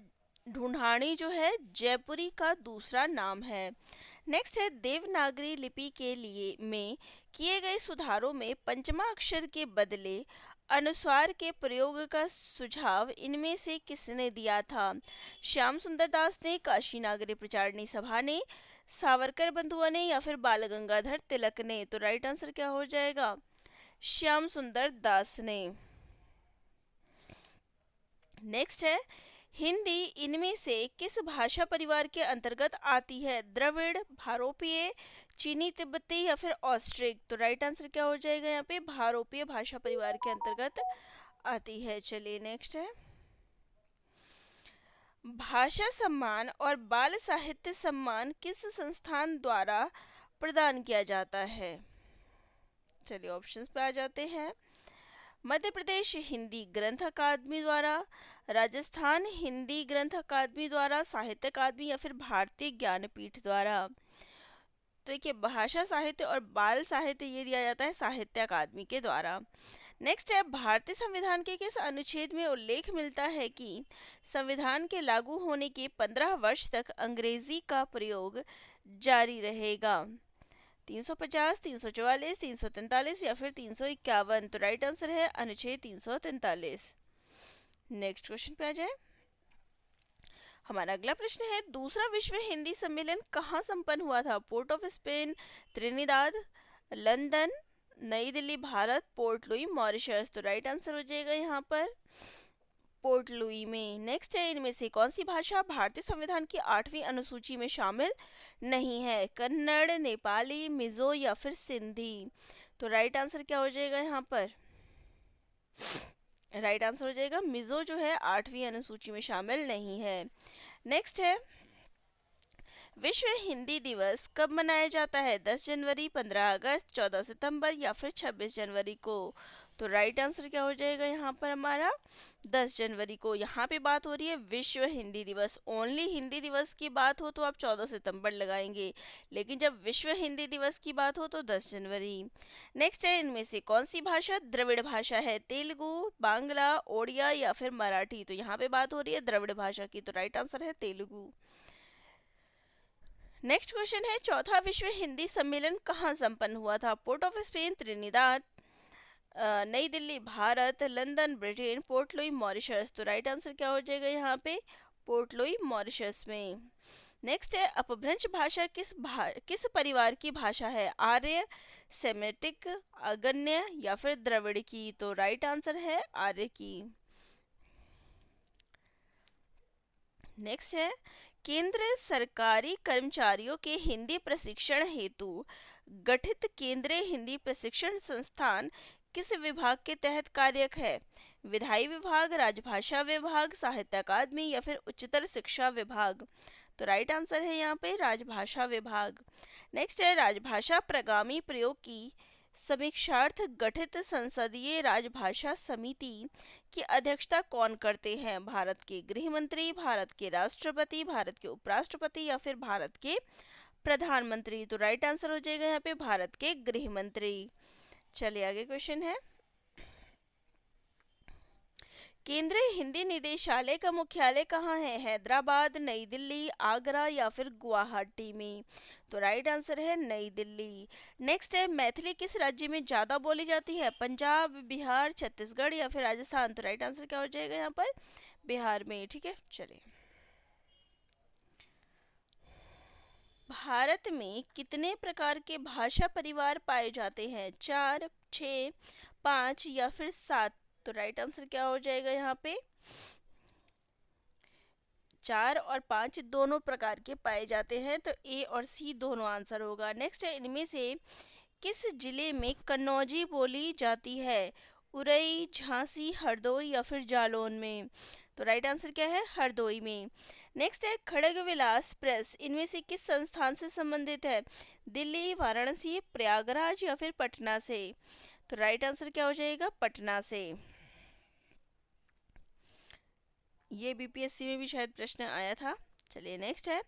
ढूंढानी जो है जयपुरी का दूसरा नाम है। नेक्स्ट है, देवनागरी लिपि के लिए में किए गए सुधारों में पंचमा अक्षर के बदले अनुस्वार के प्रयोग का सुझाव इनमें से किसने दिया था? श्याम सुंदर दास ने, काशी नागरी प्रचारणी सभा ने, सावरकर बंधुओं ने या फिर बाल गंगाधर तिलक ने? तो राइट आंसर क्या हो जाएगा? श्याम सुंदर दास ने। नेक्स्ट है, हिंदी इनमें से किस भाषा परिवार के अंतर्गत आती है? द्रविड़, भारोपीय, चीनी तिब्बती या फिर ऑस्ट्रिक? तो राइट आंसर क्या हो जाएगा यहाँ पे? भारोपीय भाषा परिवार के अंतर्गत आती है। चलिए नेक्स्ट है, भाषा सम्मान और बाल साहित्य सम्मान किस संस्थान द्वारा प्रदान किया जाता है? चलिए ऑप्शंस पे आ जाते हैं। मध्य प्रदेश हिंदी ग्रंथ अकादमी द्वारा, राजस्थान हिंदी ग्रंथ अकादमी द्वारा, साहित्य अकादमी या फिर भारतीय ज्ञानपीठ द्वारा? तो देखिए भाषा साहित्य और बाल साहित्य ये दिया जाता है साहित्य अकादमी के द्वारा। नेक्स्ट है, भारतीय संविधान के किस अनुच्छेद में उल्लेख मिलता है कि संविधान के लागू होने के 15 वर्ष तक अंग्रेजी का प्रयोग जारी रहेगा? 350, 344, 343 या फिर 351। तो राइट आंसर है अनुच्छेद 343। नेक्स्ट क्वेश्चन पे आ जाए। हमारा अगला प्रश्न है, दूसरा विश्व हिंदी सम्मेलन कहाँ संपन्न हुआ था? Port of Spain, Trinidad, London, Nai Delhi Bharat, Port Louis Mauritius. तो राइट आंसर हो जाएगा यहाँ पर पोर्ट लुई में। नेक्स्ट है, इनमें से कौन सी भाषा भारतीय संविधान की 8वीं अनुसूची में शामिल नहीं है? कन्नड़, नेपाली, मिजो या फिर सिंधी। तो राइट आंसर क्या हो जाएगा यहाँ पर? राइट आंसर हो जाएगा मिजो जो है 8वीं अनुसूची में शामिल नहीं है। नेक्स्ट है, विश्व हिंदी दिवस कब मनाया जाता है? 10 जनवरी, 15 अगस्त, 14 सितंबर या फिर 26 जनवरी को। तो राइट आंसर क्या हो जाएगा यहाँ पर हमारा? 10 जनवरी को। यहाँ पे बात हो रही है विश्व हिंदी दिवस। ओनली हिंदी दिवस की बात हो तो आप 14 सितंबर लगाएंगे, लेकिन जब विश्व हिंदी दिवस की बात हो तो 10 जनवरी। नेक्स्ट है, इनमें से कौन सी भाषा द्रविड़ भाषा है? तेलुगु, बांग्ला, ओडिया या फिर मराठी। तो यहाँ पे बात हो रही है द्रविड़ भाषा की। तो राइट आंसर है तेलुगु। नेक्स्ट क्वेश्चन है, चौथा विश्व हिंदी सम्मेलन कहाँ संपन्न हुआ था? पोर्ट ऑफ स्पेन, त्रिनिदाद, नई Delhi Bharat, London Britain, port Louis Mauritius. तो राइट आंसर क्या हो जाएगा यहाँ पे? पोर्ट लुई मॉरिशस में। नेक्स्ट है, अपभ्रंश भाषा किस परिवार की भाषा है? आर्य, सेमेटिक, अगन्य या फिर द्रविड़ की। तो राइट आंसर है आर्य की। नेक्स्ट है, केंद्र सरकारी कर्मचारियों के हिंदी प्रशिक्षण हेतु गठित केंद्रीय हिंदी प्रशिक्षण संस्थान किस विभाग के तहत कार्यरत है? विधायी विभाग, राजभाषा विभाग, साहित्य अकादमी या फिर उच्चतर शिक्षा विभाग। तो राइट आंसर है यहाँ पे राजभाषा विभाग। नेक्स्ट है, राजभाषा प्रगामी प्रयोग की समीक्षार्थ गठित संसदीय राजभाषा समिति की अध्यक्षता कौन करते हैं? भारत के गृह मंत्री, भारत के राष्ट्रपति, भारत के उपराष्ट्रपति या फिर भारत के प्रधानमंत्री। तो राइट आंसर हो जाएगा यहाँ पे भारत के गृह मंत्री। चलिए आगे क्वेश्चन है, केंद्रीय हिंदी निदेशालय का मुख्यालय कहाँ है? हैदराबाद, नई दिल्ली, आगरा या फिर गुवाहाटी में। तो राइट आंसर है नई दिल्ली। नेक्स्ट है, मैथिली किस राज्य में ज़्यादा बोली जाती है? पंजाब, बिहार, छत्तीसगढ़ या फिर राजस्थान। तो राइट आंसर क्या हो जाएगा यहाँ पर? बिहार में। ठीक है, चलिए। भारत में कितने प्रकार के भाषा परिवार पाए जाते हैं? 4, 6, 5 या फिर 7। तो राइट आंसर क्या हो जाएगा यहाँ पे? 4 और 5 दोनों प्रकार के पाए जाते हैं। तो ए और सी दोनों आंसर होगा। नेक्स्ट है, इनमें से किस जिले में कन्नौजी बोली जाती है? उरई, झांसी, हरदोई या फिर जालौन में। तो राइट आंसर क्या है? हरदोई में। नेक्स्ट है, खड़गविलास प्रेस इनमें से किस संस्थान से संबंधित है? दिल्ली, वाराणसी, प्रयागराज या फिर पटना से। तो राइट आंसर क्या हो जाएगा? पटना से। ये बीपीएससी में भी शायद प्रश्न आया था। चलिए नेक्स्ट है,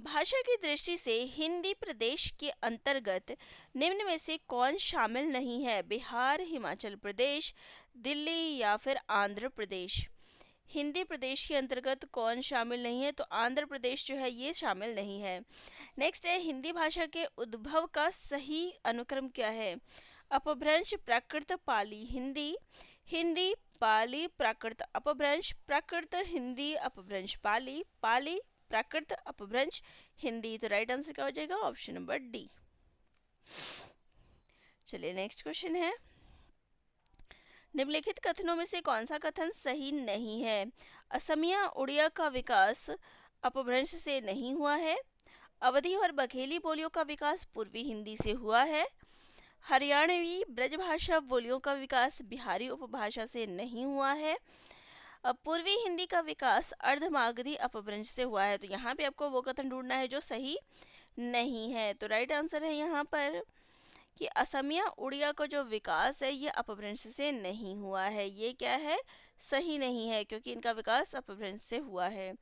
भाषा की दृष्टि से हिंदी प्रदेश के अंतर्गत निम्न में से कौन शामिल नहीं है? बिहार, हिमाचल प्रदेश, दिल्ली या फिर आंध्र प्रदेश। हिंदी प्रदेश के अंतर्गत कौन शामिल नहीं है? तो आंध्र प्रदेश जो है ये शामिल नहीं है। नेक्स्ट है, हिंदी भाषा के उद्भव का सही अनुक्रम क्या है? अपभ्रंश, प्राकृत, पाली, हिंदी, हिंदी, पाली, प्राकृत, अपभ्रंश, प्राकृत, हिंदी, अपभ्रंश, पाली, पाली, प्राकृत, अपभ्रंश, हिंदी। तो राइट आंसर क्या हो जाएगा? Option number D. चलिए नेक्स्ट क्वेश्चन है, निम्नलिखित कथनों में से कौन सा कथन सही नहीं है? असमिया उड़िया का विकास अपभ्रंश से नहीं हुआ है। अवधी और बघेली बोलियों का विकास पूर्वी हिंदी से हुआ है। हरियाणवी ब्रजभाषा बोलियों का विकास बिहारी उपभाषा से नहीं हुआ है। अब पूर्वी हिंदी का विकास अर्धमागधी अपभ्रंश से हुआ है। तो यहाँ पे आपको वो कथन ढूंढना है जो सही नहीं है। तो राइट आंसर है यहाँ पर कि असमिया उड़िया का जो विकास है ये अपभ्रंश से नहीं हुआ है। ये क्या है, सही नहीं है, क्योंकि इनका विकास अपभ्रंश से हुआ है।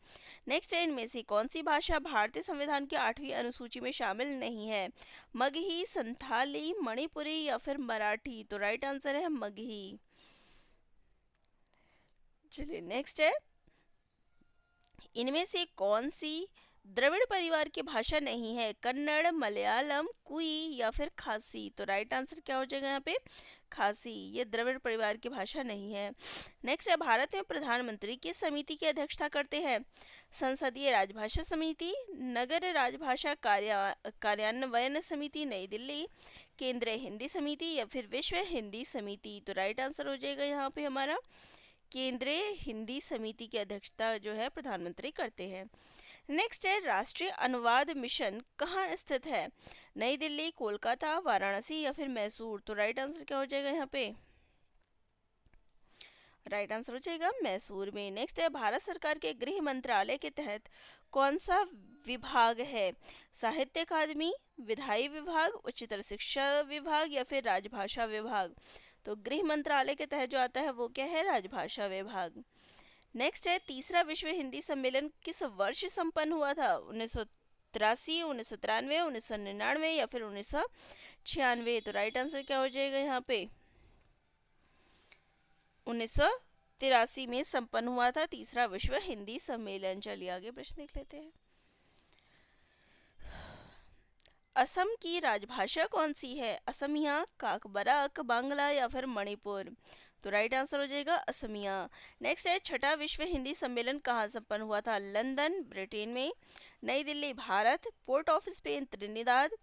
नेक्स्ट है, इनमें से कौन सी भाषा भारतीय संविधान की 8वीं अनुसूची में शामिल नहीं है? मगही, संथाली, मणिपुरी या फिर मराठी? तो राइट आंसर है मगही। चलिए नेक्स्ट है, इनमें से कौन सी द्रविड़ परिवार की भाषा नहीं है? कन्नड़, मलयालम, कुई या फिर खासी? तो राइट आंसर क्या हो जाएगा यहाँ पे, खासी। ये द्रविड़ परिवार की भाषा नहीं है। नेक्स्ट है, भारत में प्रधानमंत्री किस समिति की अध्यक्षता करते हैं? संसदीय राजभाषा समिति, नगर राजभाषा कार्यान्वयन समिति नई दिल्ली, केंद्रीय हिंदी समिति या फिर विश्व हिंदी समिति? तो राइट आंसर हो जाएगा यहाँ पे हमारा केंद्रीय हिंदी समिति की अध्यक्षता जो है प्रधानमंत्री करते हैं। नेक्स्ट है, राष्ट्रीय अनुवाद मिशन कहाँ स्थित है? नई दिल्ली, कोलकाता, वाराणसी या फिर मैसूर? तो राइट आंसर क्या हो जाएगा यहाँ पे, राइट आंसर हो जाएगा मैसूर में। नेक्स्ट है, भारत सरकार के गृह मंत्रालय के तहत कौन सा विभाग है? साहित्य अकादमी, विधायी विभाग, उच्चतर शिक्षा विभाग या फिर राजभाषा विभाग? तो गृह मंत्रालय के तहत जो आता है वो क्या है, राजभाषा विभाग। नेक्स्ट है, तीसरा विश्व हिंदी सम्मेलन किस वर्ष संपन्न हुआ था? 1983, 1993, 1999 या फिर 1996? तो राइट आंसर क्या हो जाएगा यहाँ पे, 1983 में संपन्न हुआ था तीसरा विश्व हिंदी सम्मेलन। चलिए आगे प्रश्न देख लेते हैं। असम की राजभाषा कौन सी है? असमिया, काकबराक, बांग्ला या फिर मणिपुर? तो राइट आंसर हो जाएगा असमिया। नेक्स्ट है, छठा विश्व हिंदी सम्मेलन कहाँ संपन्न हुआ था? लंदन, ब्रिटेन में, नई Delhi, Bharat, port of Spain, Trinidad,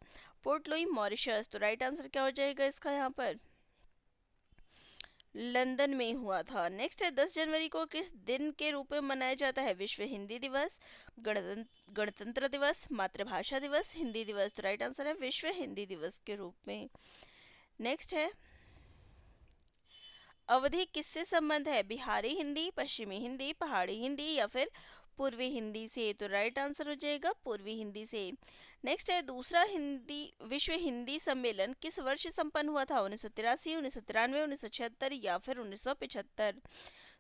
port Louis, Mauritius? तो राइट आंसर क्या हो जाएगा इसका यहाँ पर, लंदन में हुआ था। नेक्स्ट है, 10 जनवरी को किस दिन के रूप में मनाया जाता है? विश्व हिंदी दिवस, गणतंत्र दिवस, मातृभाषा दिवस, हिंदी दिवस? तो राइट आंसर है विश्व हिंदी दिवस के रूप में। नेक्स्ट है, अवधि किससे संबंध है? बिहारी हिंदी, पश्चिमी हिंदी, पहाड़ी हिंदी या फिर पूर्वी हिंदी से? तो राइट आंसर हो जाएगा पूर्वी हिंदी से। नेक्स्ट है, दूसरा विश्व हिंदी सम्मेलन किस वर्ष संपन्न हुआ था? 1983, 1993, 1976 या फिर 1975?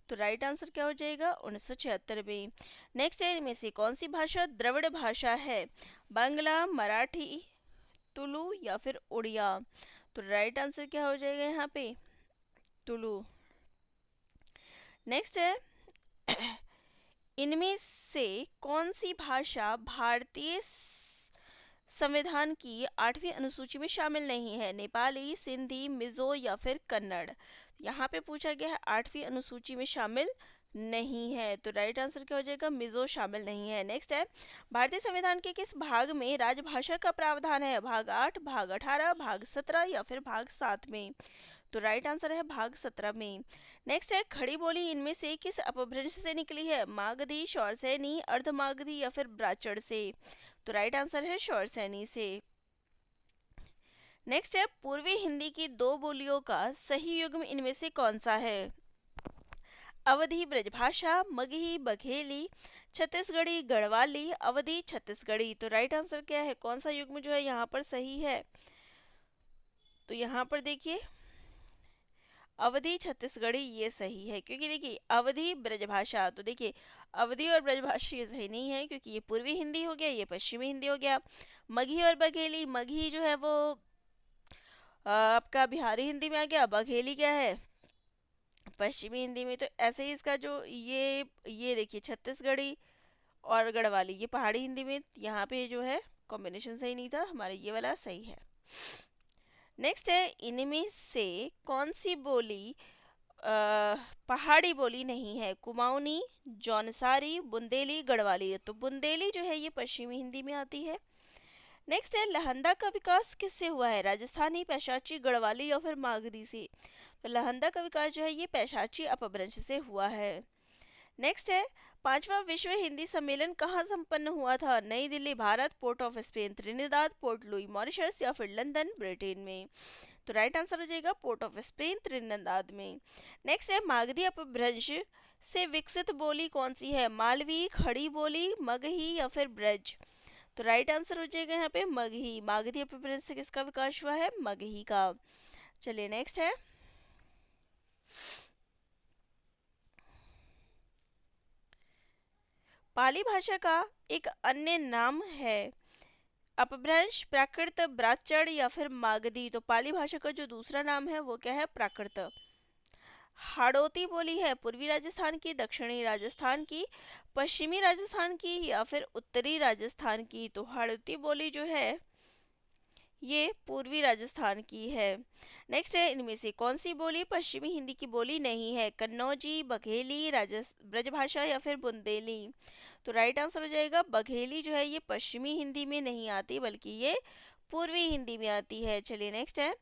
तो राइट आंसर क्या हो जाएगा, 1976 में। नेक्स्ट है, इनमें से कौन सी भाषा द्रविड़ भाषा है? बांग्ला, मराठी, तुलु या फिर उड़िया? तो राइट आंसर क्या हो जाएगा यहाँ पे, तुलु। नेक्स्ट है, इनमें से कौन सी भाषा भारतीय संविधान की 8वीं अनुसूची में शामिल नहीं है? नेपाली, सिंधी, मिजो या फिर कन्नड़? यहाँ पे पूछा गया है 8वीं अनुसूची में शामिल नहीं है, तो राइट आंसर क्या हो जाएगा, मिजो शामिल नहीं है। नेक्स्ट है, भारतीय संविधान के किस भाग में राजभाषा का प्रावधान है? भाग 8, भाग 18, भाग 17 या फिर भाग 7 में? तो राइट आंसर है भाग 17 में। नेक्स्ट है, खड़ी बोली इनमें से किस अपभ्रंश से निकली है? मागधी, शौरसैनी, अर्धमागधी या फिर ब्राह्मण से? तो राइट आंसर है शौरसैनी से। नेक्स्ट है, पूर्वी हिंदी की दो बोलियों का सही युग्म इनमें से कौन सा है? अवधी ब्रजभाषा, मगही बघेली, छत्तीसगढ़ी गढ़वाली, अवधी छत्तीसगढ़ी? तो राइट आंसर क्या है, कौन सा युग्म जो है यहाँ पर सही है? तो यहाँ पर देखिए अवधी छत्तीसगढ़ी ये सही है, क्योंकि देखिए अवधी ब्रजभाषा, तो देखिए अवधी और ब्रजभाषा ये सही नहीं है क्योंकि ये पूर्वी हिंदी हो गया, ये पश्चिमी हिंदी हो गया। मगही और बघेली, मगही जो है वो आपका बिहारी हिंदी में आ गया, बघेली क्या है पश्चिमी हिंदी में। तो ऐसे ही इसका जो ये देखिए छत्तीसगढ़ी और गढ़वाली ये पहाड़ी हिंदी में, यहाँ पे जो है कॉम्बिनेशन सही नहीं था, हमारे ये वाला सही है। नेक्स्ट है, इनमें से कौन सी बोली पहाड़ी बोली नहीं है? कुमाऊनी, जौनसारी, बुंदेली, गढ़वाली? तो बुंदेली जो है ये पश्चिमी हिंदी में आती है। नेक्स्ट है, लहंदा का विकास किससे हुआ है? राजस्थानी, पैशाची, गढ़वाली या फिर मागधी से? तो लहंदा का विकास जो है ये पैशाची अपभ्रंश से हुआ है। नेक्स्ट है, 5वां विश्व हिंदी सम्मेलन कहाँ संपन्न हुआ था? नई Delhi, Bharat, port of Spain, Trinidad, port Louis, Mauritius या फिर लंदन, ब्रिटेन में? तो राइट आंसर हो जाएगा पोर्ट ऑफ स्पेन, त्रिनिदाद में। नेक्स्ट है, मागधी अपभ्रंश से विकसित बोली कौन सी है? मालवी, खड़ी बोली, मगही या फिर ब्रज? तो राइट आंसर हो जाएगा यहाँ पे मगही। मागधी अपभ्रंश से किसका विकास हुआ है? मगही का। चलिए नेक्स्ट है, पाली भाषा का एक अन्य नाम है अपभ्रंश, प्राकृत, ब्राह्मण या फिर मागधी। तो पाली भाषा का जो दूसरा नाम है वो क्या है? प्राकृत। हाड़ौती बोली है पूर्वी राजस्थान की, दक्षिणी राजस्थान की, पश्चिमी राजस्थान की या फिर उत्तरी राजस्थान की। तो हाड़ौती बोली जो है ये पूर्वी राजस्थान की है। नेक्स्ट है, इनमें से कौन सी बोली पश्चिमी हिंदी की बोली नहीं है? कन्नौजी, बघेली, ब्रजभाषा या फिर बुंदेली। तो राइट आंसर हो जाएगा बघेली जो है ये पश्चिमी हिंदी में नहीं आती बल्कि ये पूर्वी हिंदी में आती है। चलिए नेक्स्ट है,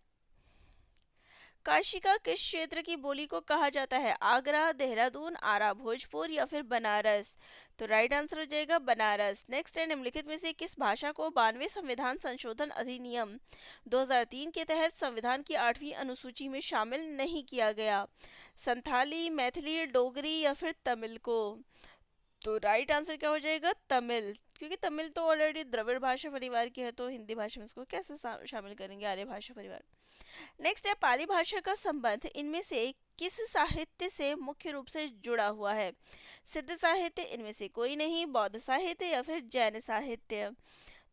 काशी का किस क्षेत्र की बोली को कहा जाता है? आगरा, देहरादून, आरा, भोजपुर या फिर बनारस। तो राइट आंसर हो जाएगा बनारस। नेक्स्ट है, निम्नलिखित में से किस भाषा को 92वें संविधान संशोधन अधिनियम 2003 के तहत संविधान की 8वीं अनुसूची में शामिल नहीं किया गया? संथाली, मैथिली, डोगरी या फिर तमिल को। तो राइट आंसर क्या हो जाएगा? तमिल, क्योंकि तमिल तो ऑलरेडी द्रविड़ भाषा परिवार की है, तो हिंदी भाषा में इसको कैसे शामिल करेंगे? आर्य भाषा परिवार। नेक्स्ट है, पाली भाषा का संबंध इनमें से किस साहित्य से मुख्य रूप से जुड़ा हुआ है? सिद्ध साहित्य, इनमें से कोई नहीं, बौद्ध साहित्य या फिर जैन साहित्य।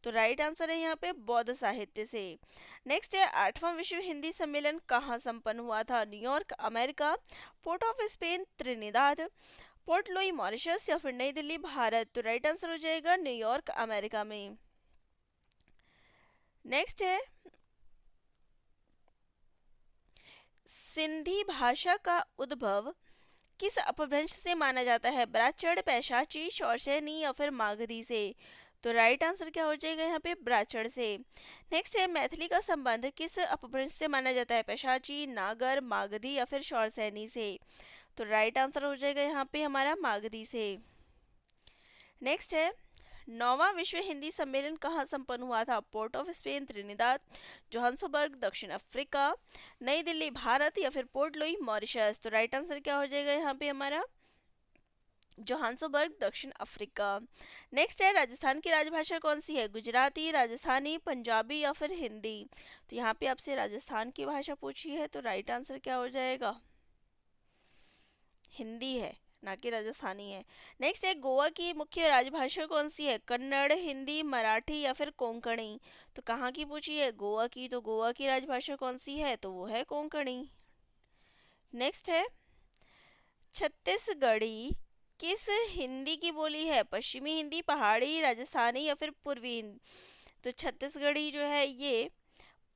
तो राइट आंसर है यहाँ पे बौद्ध साहित्य से। नेक्स्ट है, 8वां विश्व हिंदी सम्मेलन कहाँ संपन्न हुआ था? New York, America, port of Spain, Trinidad, port Louis Mauritius या फिर नई दिल्ली, भारत। तो राइट आंसर हो जाएगा न्यूयॉर्क, अमेरिका में। नेक्स्ट है, सिंधी भाषा का उद्भव किस अपभ्रंश से माना जाता है? ब्राह्मण, पैशाची, शौसैनी या फिर मागधी से। तो राइट आंसर क्या हो जाएगा यहाँ पे? ब्राह्मण से। नेक्स्ट है, मैथिली का संबंध किस अपभ्रंश से माना जाता है? पैशाची, नागर, मागधी या फिर शौसैनी से। तो राइट आंसर हो जाएगा यहाँ पे हमारा मागधी से। नेक्स्ट है, 9वां विश्व हिंदी सम्मेलन कहाँ संपन्न हुआ था? Port of Spain, Trinidad, Johannesburg, दक्षिण अफ्रीका, नई दिल्ली, भारत या फिर पोर्ट लुई मॉरिशस। तो राइट आंसर क्या हो जाएगा यहाँ पे हमारा? जोहान्सबर्ग, दक्षिण अफ्रीका। नेक्स्ट है, राजस्थान की राजभाषा कौन सी है? गुजराती, राजस्थानी, पंजाबी या फिर हिंदी। तो यहाँ पे आपसे राजस्थान की भाषा पूछी है, तो राइट आंसर क्या हो जाएगा? हिंदी है, ना कि राजस्थानी है। नेक्स्ट है, गोवा की मुख्य राजभाषा कौन सी है? कन्नड़, हिंदी, मराठी या फिर कोंकणी। तो कहाँ की पूछी है? गोवा की। तो गोवा की राजभाषा कौन सी है? तो वो है कोंकणी। नेक्स्ट है, छत्तीसगढ़ी किस हिंदी की बोली है? पश्चिमी हिंदी, पहाड़ी, राजस्थानी या फिर पूर्वी हिंदी। तो छत्तीसगढ़ी जो है ये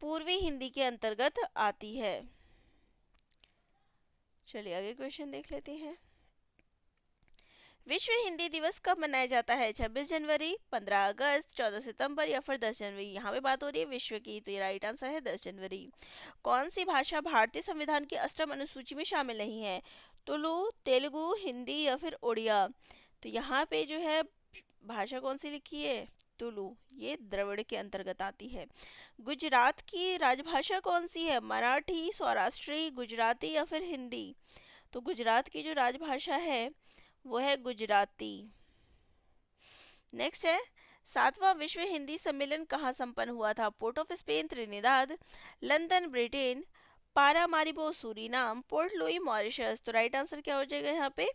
पूर्वी हिंदी के अंतर्गत आती है। चलिए आगे क्वेश्चन देख लेते हैं। विश्व हिंदी दिवस कब मनाया जाता है? 26 जनवरी, 15 अगस्त, 14 सितंबर या फिर 10 जनवरी। यहाँ पे बात हो रही है विश्व की, तो ये राइट आंसर है 10 जनवरी। कौन सी भाषा भारतीय संविधान की 8वीं अनुसूची में शामिल नहीं है? तुलु, तेलुगु, हिंदी या फिर उड़िया। तो यहाँ पे जो है भाषा कौन सी लिखी है? तुलु, ये द्रविड़ के अंतर्गत आती है। गुजरात की राजभाषा कौन सी है? मराठी, सौराष्ट्री, गुजराती या फिर हिंदी। तो गुजरात की जो राजभाषा है वो है गुजराती। नेक्स्ट है, 7वां विश्व हिंदी सम्मेलन कहाँ संपन्न हुआ था? Port of Spain, Trinidad, London, Britain, Paramaribo, Suriname, port Louis Mauritius. तो राइट आंसर क्या हो जाएगा यहाँ पे?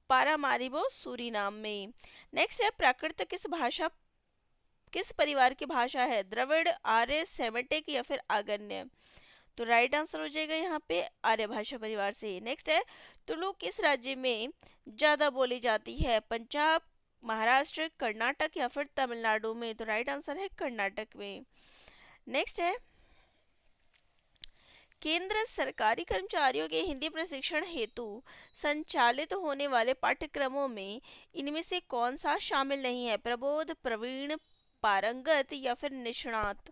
पारामारिबो, सूरीनाम में। नेक्स्ट है, प्राकृत किस परिवार की भाषा है? द्रविड़, आर्य, सेमेटिक या फिर आगन्य। तो राइट आंसर हो जाएगा यहाँ पे आर्य भाषा परिवार से। नेक्स्ट है, तुलु किस राज्य में ज़्यादा बोली जाती है? पंजाब, महाराष्ट्र, कर्नाटक या फिर तमिलनाडु में। तो राइट आंसर है कर्नाटक में। नेक्स्ट है, केंद्र सरकारी कर्मचारियों के हिंदी प्रशिक्षण हेतु संचालित होने वाले पाठ्यक्रमों में इनमें से कौन सा शामिल नहीं है? प्रबोध, प्रवीण, पारंगत या फिर निष्णात।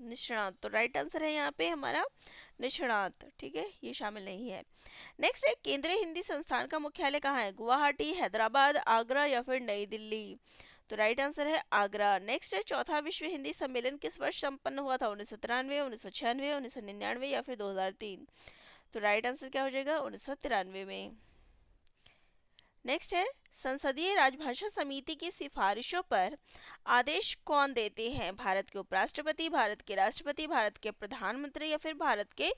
निष्णात। तो राइट आंसर है यहाँ पे हमारा निष्णात। ठीक है, ये शामिल नहीं है। नेक्स्ट है, केंद्रीय हिंदी संस्थान का मुख्यालय कहाँ है? गुवाहाटी, हैदराबाद, आगरा या फिर नई दिल्ली। तो राइट आंसर है आगरा। नेक्स्ट है, 4वां विश्व हिंदी सम्मेलन किस वर्ष संपन्न हुआ था? 1993, 1996, 1999 या फिर 2003। तो राइट आंसर क्या हो जाएगा? 1993 में। नेक्स्ट है, संसदीय राजभाषा समिति की सिफारिशों पर आदेश कौन देते हैं? भारत के उपराष्ट्रपति, भारत के राष्ट्रपति, भारत के प्रधानमंत्री या फिर भारत के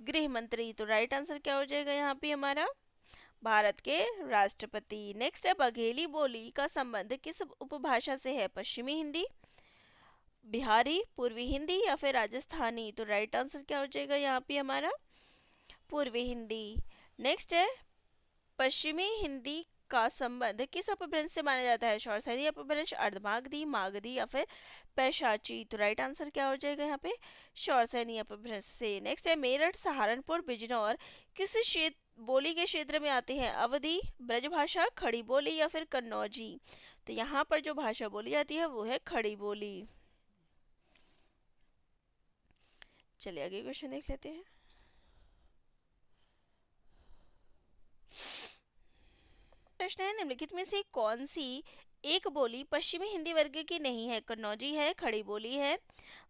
गृह मंत्री? तो राइट आंसर क्या हो जाएगा यहाँ पे हमारा? भारत के राष्ट्रपति। नेक्स्ट है, बघेली बोली का संबंध किस उपभाषा से है? पश्चिमी हिंदी, बिहारी, पूर्वी हिंदी या फिर राजस्थानी? तो राइट आंसर क्या हो जाएगा यहाँ पे हमारा? पूर्वी हिंदी। नेक्स्ट है, पश्चिमी हिंदी का संबंध किस अपभ्रंश से माना जाता है? शौरसेनी अपभ्रंश, अर्धमागधी, मागधी या फिर पैशाची? तो राइट आंसर क्या हो जाएगा यहाँ पे? शौरसेनी अपभ्रंश से। नेक्स्ट है, मेरठ, सहारनपुर, बिजनौर किस क्षेत्र बोली के क्षेत्र में आते हैं? अवधी, ब्रजभाषा, खड़ी बोली या फिर कन्नौजी? तो यहाँ पर जो भाषा बोली जाती है वो है खड़ी बोली। चलिए आगे क्वेश्चन देख लेते हैं। प्रश्न है, निम्नलिखित में से कौन सी एक बोली पश्चिमी हिंदी वर्ग की नहीं है? कन्नौजी है, खड़ी बोली है,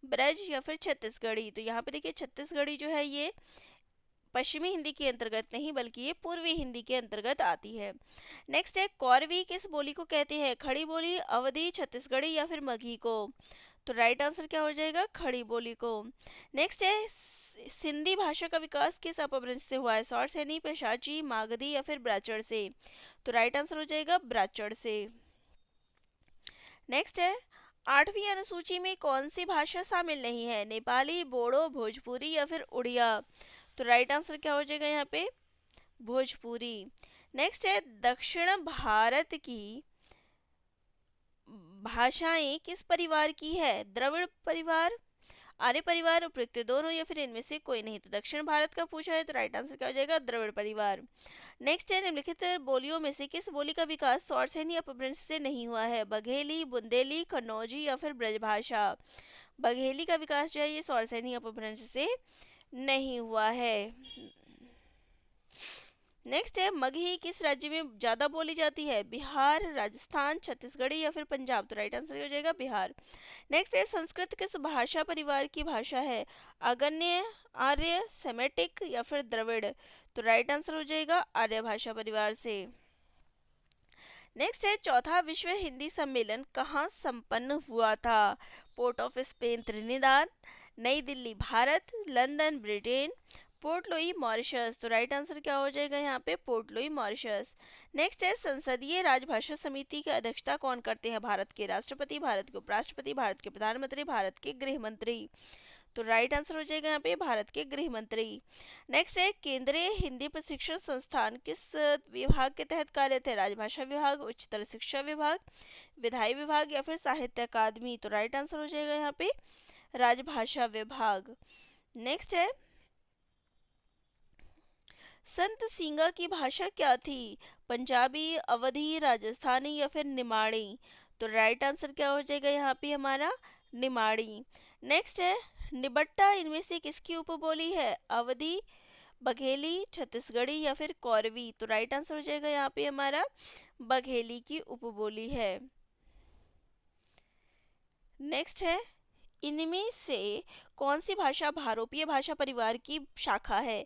ब्रज या फिर छत्तीसगढ़ी? तो यहाँ पे देखिए छत्तीसगढ़ी जो है ये पश्चिमी हिंदी के अंतर्गत नहीं बल्कि ये पूर्वी हिंदी के अंतर्गत आती है। नेक्स्ट है, कौरवी किस बोली को कहते हैं? खड़ी बोली, अवधी, छत्तीसगढ़ी या फिर मगही को? तो राइट आंसर क्या हो जाएगा? खड़ी बोली को। नेक्स्ट है, सिंधी भाषा का विकास किस अपभ्रंश से हुआ है? शौरसेनी, पैशाची, मागधी या फिर ब्राचड़ से? तो राइट आंसर हो जाएगा ब्राचड़ से। नेक्स्ट है, 8वीं अनुसूची में कौन सी भाषा शामिल नहीं है? नेपाली, बोडो, भोजपुरी या फिर उड़िया? तो राइट आंसर क्या हो जाएगा यहाँ पे? भोजपुरी। नेक्स्ट है, दक्षिण भारत की भाषाएं किस परिवार की है? द्रविड़ परिवार, आर्य परिवार, उपयुक्त दोनों या फिर इनमें से कोई नहीं? तो दक्षिण भारत का पूछा है तो राइट आंसर क्या हो जाएगा? द्रविड़ परिवार। नेक्स्ट है, निम्नलिखित बोलियों में से किस बोली का विकास शौरसेनी अपभ्रंश से नहीं हुआ है? बघेली, बुंदेली, कन्नौजी या फिर ब्रजभाषा? बघेली का विकास जो है ये शौरसेनी अपभ्रंश से नहीं हुआ है। नेक्स्ट है, मगही किस राज्य में ज्यादा बोली जाती है? बिहार, राजस्थान, छत्तीसगढ़ी या फिर पंजाब? तो राइट आंसर हो जाएगा बिहार। नेक्स्ट है, संस्कृत किस भाषा परिवार की भाषा है? अगन्य, आर्य, सेमेटिक या फिर द्रविड़? तो राइट आंसर हो जाएगा आर्य भाषा परिवार से। नेक्स्ट है, चौथा विश्व हिंदी सम्मेलन कहाँ संपन्न हुआ था? पोर्ट ऑफ स्पेन, त्रिनिदाद, नई Delhi, Bharat, London, Britain, port Louis, Mauritius? तो राइट आंसर क्या हो जाएगा यहाँ पे? Port Louis, Mauritius. नेक्स्ट है, संसदीय राजभाषा समिति की अध्यक्षता कौन करते हैं? भारत के राष्ट्रपति, भारत के उपराष्ट्रपति, भारत के प्रधानमंत्री, भारत के गृह मंत्री? तो राइट आंसर हो जाएगा यहाँ पे भारत के गृह मंत्री। नेक्स्ट है, केंद्रीय हिंदी प्रशिक्षण संस्थान किस विभाग के तहत कार्यरत है? राजभाषा विभाग, उच्चतर शिक्षा विभाग, विधायी विभाग या फिर साहित्य अकादमी? तो राइट आंसर हो जाएगा यहाँ पे राजभाषा विभाग। नेक्स्ट है, संत सिंगा की भाषा क्या थी? पंजाबी, अवधी, राजस्थानी या फिर निमाड़ी? तो राइट आंसर क्या हो जाएगा यहाँ पे हमारा? निमाड़ी। नेक्स्ट है, निबट्टा इनमें से किसकी उपबोली है? अवधी, बघेली, छत्तीसगढ़ी या फिर कौरवी? तो राइट आंसर हो जाएगा यहाँ पे हमारा बघेली की उपबोली है। नेक्स्ट है, इनमें से कौन सी भाषा भारोपीय भाषा परिवार की शाखा है?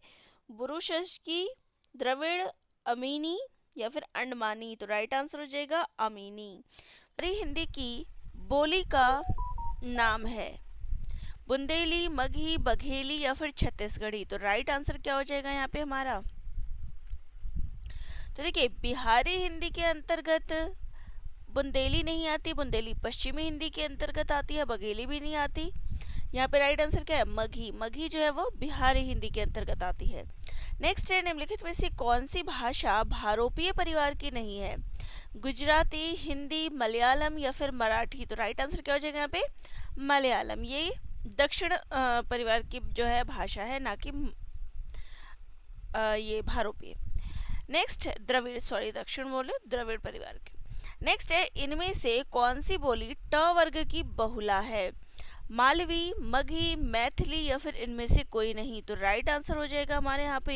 बुरुशस की, द्रविड़, अमीनी या फिर अंडमानी? तो राइट आंसर हो जाएगा अमीनी। हिंदी की बोली का नाम है बुंदेली, मगही, बघेली या फिर छत्तीसगढ़ी? तो राइट आंसर क्या हो जाएगा यहाँ पे हमारा? तो देखिए, बिहारी हिंदी के अंतर्गत बुंदेली नहीं आती, बुंदेली पश्चिमी हिंदी के अंतर्गत आती है, बघेली भी नहीं आती। यहाँ पे राइट आंसर क्या है? मगही। मगही जो है वो बिहारी हिंदी के अंतर्गत आती है। नेक्स्ट है, निम्नलिखित में से कौन सी भाषा भारोपीय परिवार की नहीं है? गुजराती, हिंदी, मलयालम या फिर मराठी? तो राइट आंसर क्या हो जाएगा यहाँ पे? मलयालम। ये दक्षिण परिवार की जो है भाषा है, ना कि ये भारोपीय। नेक्स्ट द्रविड़, सॉरी दक्षिण बोले, द्रविड़ परिवार की। नेक्स्ट है, इनमें से कौन सी बोली ट वर्ग की बहुला है? मालवी, मगही, मैथिली या फिर इनमें से कोई नहीं? तो राइट आंसर हो जाएगा हमारे यहाँ पे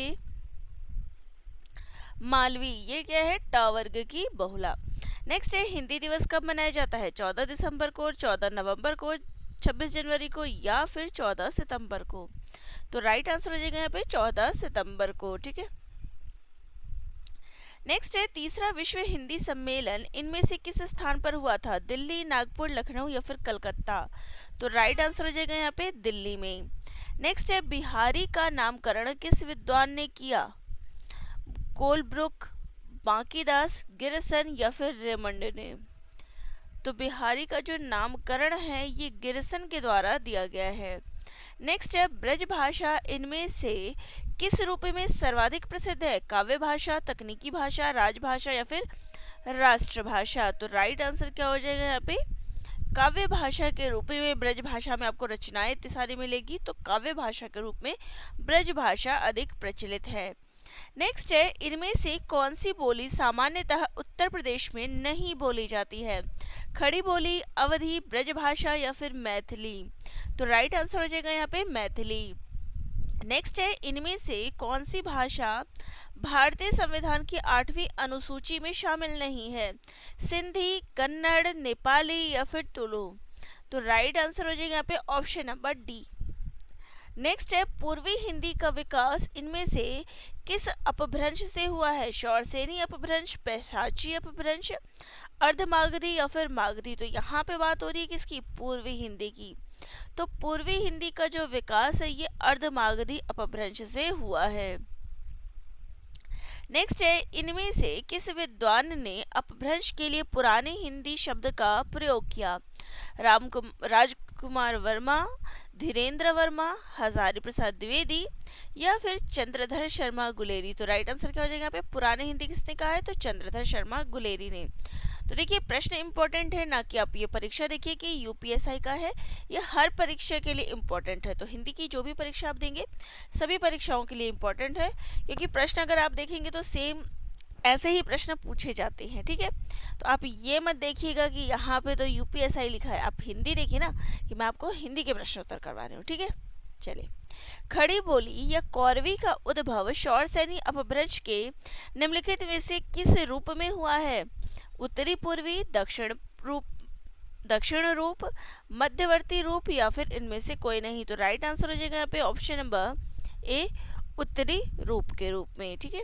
मालवी। ये क्या है? ट वर्ग की बहुला। नेक्स्ट है, हिंदी दिवस कब मनाया जाता है? 14 दिसंबर को, 14 नवंबर को, 26 जनवरी को या फिर 14 सितंबर को? तो राइट आंसर हो जाएगा यहाँ पे 14 सितंबर को। ठीक है। नेक्स्ट है तीसरा विश्व हिंदी सम्मेलन इनमें से किस स्थान पर हुआ था? दिल्ली, नागपुर, लखनऊ या फिर कलकत्ता? तो राइट आंसर हो जाएगा यहाँ पे दिल्ली में। नेक्स्ट है बिहारी का नामकरण किस विद्वान ने किया? कोलब्रुक, बांकीदास, गिरसन या फिर रेमंड ने? तो बिहारी का जो नामकरण है ये गिरसन के द्वारा दिया गया है। नेक्स्ट है ब्रज भाषा इनमें से किस रूप में सर्वाधिक प्रसिद्ध है? काव्य भाषा, तकनीकी भाषा, राजभाषा या फिर राष्ट्रभाषा? तो राइट आंसर क्या हो जाएगा यहाँ पे? काव्य भाषा के रूप में ब्रज भाषा में आपको रचनाएं इतनी सारी मिलेगी, तो काव्य भाषा के रूप में ब्रज भाषा अधिक प्रचलित है। नेक्स्ट है इनमें से कौन सी बोली सामान्यतः उत्तर प्रदेश में नहीं बोली जाती है? खड़ी बोली, अवधी, ब्रजभाषा या फिर मैथिली? तो राइट आंसर हो जाएगा यहाँ पे मैथिली। नेक्स्ट है इनमें से कौन सी भाषा भारतीय संविधान की 8वीं अनुसूची में शामिल नहीं है? सिंधी, कन्नड़, नेपाली या फिर तुलु? तो राइट आंसर हो जाएगा यहाँ पे ऑप्शन नंबर डी। नेक्स्ट है पूर्वी हिंदी का विकास इनमें से किस अपभ्रंश से हुआ है? शौरसेनी अपभ्रंश, पैशाची अपभ्रंश, अर्धमागधी या फिर मागधी? तो यहाँ पे बात हो रही है किसकी? पूर्वी हिंदी की। तो पूर्वी हिंदी का जो विकास है ये अर्धमागधी अपभ्रंश से हुआ है। नेक्स्ट है इनमें से किस विद्वान ने अपभ्रंश के लिए पुरानी हिंदी शब्द का प्रयोग किया? राजकुमार वर्मा, धीरेन्द्र वर्मा, हजारी प्रसाद द्विवेदी या फिर चंद्रधर शर्मा गुलेरी? तो राइट आंसर क्या हो जाएगा यहाँ पे? पुरानी हिंदी किसने कहा है? तो चंद्रधर शर्मा गुलेरी ने। तो देखिए प्रश्न इंपॉर्टेंट है, ना कि आप ये परीक्षा देखिए कि यूपीएसआई का है, ये हर परीक्षा के लिए इंपॉर्टेंट है। तो हिंदी की जो भी परीक्षा आप देंगे सभी परीक्षाओं के लिए इंपॉर्टेंट है, क्योंकि प्रश्न अगर आप देखेंगे तो सेम ऐसे ही प्रश्न पूछे जाते हैं। ठीक है, तो आप ये मत देखिएगा कि यहाँ पे तो यूपीएसआई लिखा है, आप हिंदी देखिए ना कि मैं आपको हिंदी के प्रश्न उत्तर करवा रही हूँ। ठीक है, चलिए। खड़ी बोली या कौरवी का उद्भव शौरसेनी अपभ्रंश के निम्नलिखित में से किस रूप में हुआ है? उत्तरी पूर्वी, दक्षिण रूप, मध्यवर्ती रूप या फिर इनमें से कोई नहीं? तो राइट आंसर हो जाएगा यहाँ पे ऑप्शन नंबर ए, उत्तरी रूप के रूप में। ठीक है,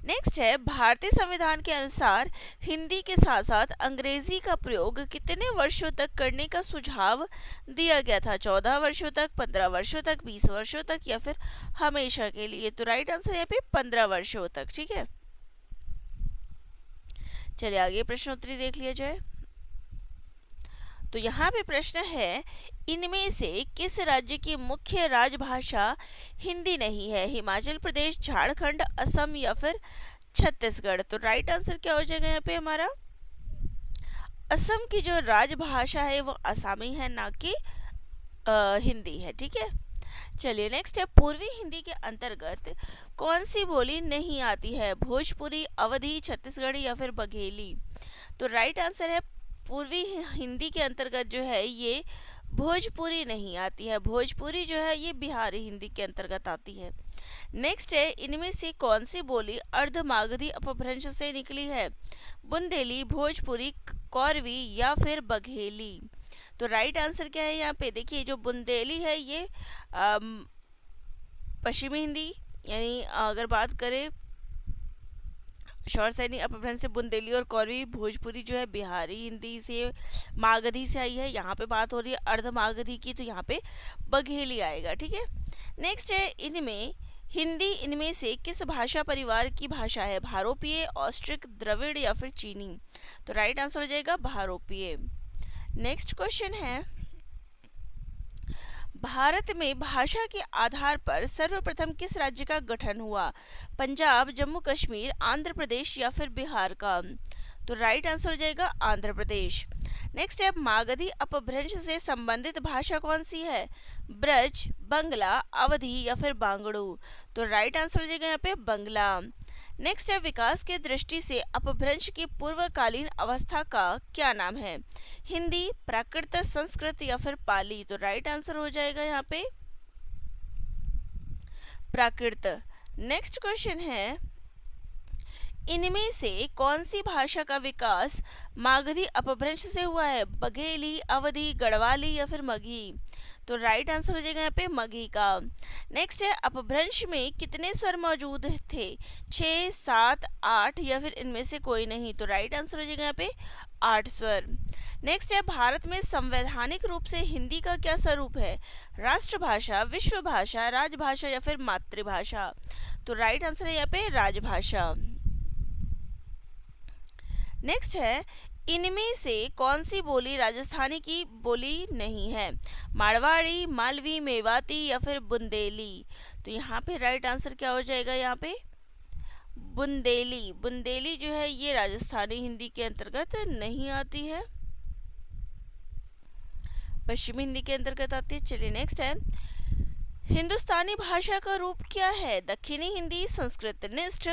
नेक्स्ट है भारतीय संविधान के अनुसार हिंदी के साथ साथ अंग्रेजी का प्रयोग कितने वर्षों तक करने का सुझाव दिया गया था? 14 वर्षों तक, 15 वर्षों तक, 20 वर्षों तक या फिर हमेशा के लिए? तो राइट आंसर यहाँ पे 15 वर्षों तक। ठीक है, चलिए आगे प्रश्नोत्तरी देख लिया जाए। तो यहाँ पे प्रश्न है इनमें से किस राज्य की मुख्य राजभाषा हिंदी नहीं है? हिमाचल प्रदेश, झारखंड, असम या फिर छत्तीसगढ़? तो राइट आंसर क्या हो जाएगा यहाँ पे हमारा? असम की जो राजभाषा है वो असमी है, ना कि हिंदी है। ठीक है, चलिए नेक्स्ट है पूर्वी हिंदी के अंतर्गत कौन सी बोली नहीं आती है? भोजपुरी, अवधी, छत्तीसगढ़ी या फिर बघेली? तो राइट आंसर है पूर्वी हिंदी के अंतर्गत जो है ये भोजपुरी नहीं आती है। भोजपुरी जो है ये बिहारी हिंदी के अंतर्गत आती है। नेक्स्ट है इनमें से कौन सी बोली अर्धमागधी अपभ्रंश से निकली है? बुंदेली, भोजपुरी, कौरवी या फिर बघेली? तो राइट आंसर क्या है यहाँ पे? देखिए जो बुंदेली है ये पश्चिमी हिंदी, यानी अगर बात करें शौरसेनी अपभ्रंश से बुंदेली और कौरवी, भोजपुरी जो है बिहारी हिंदी से मागधी से आई है। यहाँ पे बात हो रही है अर्धमागधी की, तो यहाँ पे बघेली आएगा। ठीक है, नेक्स्ट है हिंदी इनमें से किस भाषा परिवार की भाषा है? भारोपीय, ऑस्ट्रिक, द्रविड़ या फिर चीनी? तो राइट आंसर हो जाएगा भारोपीय। नेक्स्ट क्वेश्चन है भारत में भाषा के आधार पर सर्वप्रथम किस राज्य का गठन हुआ? पंजाब, जम्मू कश्मीर, आंध्र प्रदेश या फिर बिहार का? तो राइट आंसर हो जाएगा आंध्र प्रदेश। नेक्स्ट है मागधी अपभ्रंश से संबंधित भाषा कौन सी है? ब्रज, बंगला, अवधी या फिर बांगड़ू? तो राइट आंसर हो जाएगा यहाँ पे बंगला। नेक्स्ट है विकास के दृष्टि से अपभ्रंश की पूर्वकालीन अवस्था का क्या नाम है? हिंदी, प्राकृत, संस्कृत या फिर पाली? तो राइट आंसर हो जाएगा यहाँ पे प्राकृत। नेक्स्ट क्वेश्चन है इनमें से कौन सी भाषा का विकास मागधी अपभ्रंश से हुआ है? बघेली, अवधी, गढ़वाली या फिर मगही? तो राइट आंसर हो जाएगा यहाँ पे मगही का। नेक्स्ट है अपभ्रंश में कितने स्वर मौजूद थे, 6, 7, 8 या फिर इनमें से कोई नहीं। तो राइट आंसर हो जाएगा यहाँ पे 8 स्वर। नेक्स्ट है भारत में संवैधानिक रूप से हिंदी का क्या स्वरूप है, राष्ट्रभाषा, विश्व भाषा, राजभाषा या फिर मातृभाषा। तो राइट आंसर है यहाँ पे राजभाषा। नेक्स्ट है इनमें से कौन सी बोली राजस्थानी की बोली नहीं है, मारवाड़ी, मालवी, मेवाती या फिर बुंदेली। तो यहाँ पे राइट आंसर क्या हो जाएगा, यहाँ पे बुंदेली। बुंदेली जो है ये राजस्थानी हिंदी के अंतर्गत नहीं आती है, पश्चिमी हिंदी के अंतर्गत आती है। चलिए नेक्स्ट है हिंदुस्तानी भाषा का रूप क्या है, दक्षिणी हिंदी, संस्कृत निष्ठ,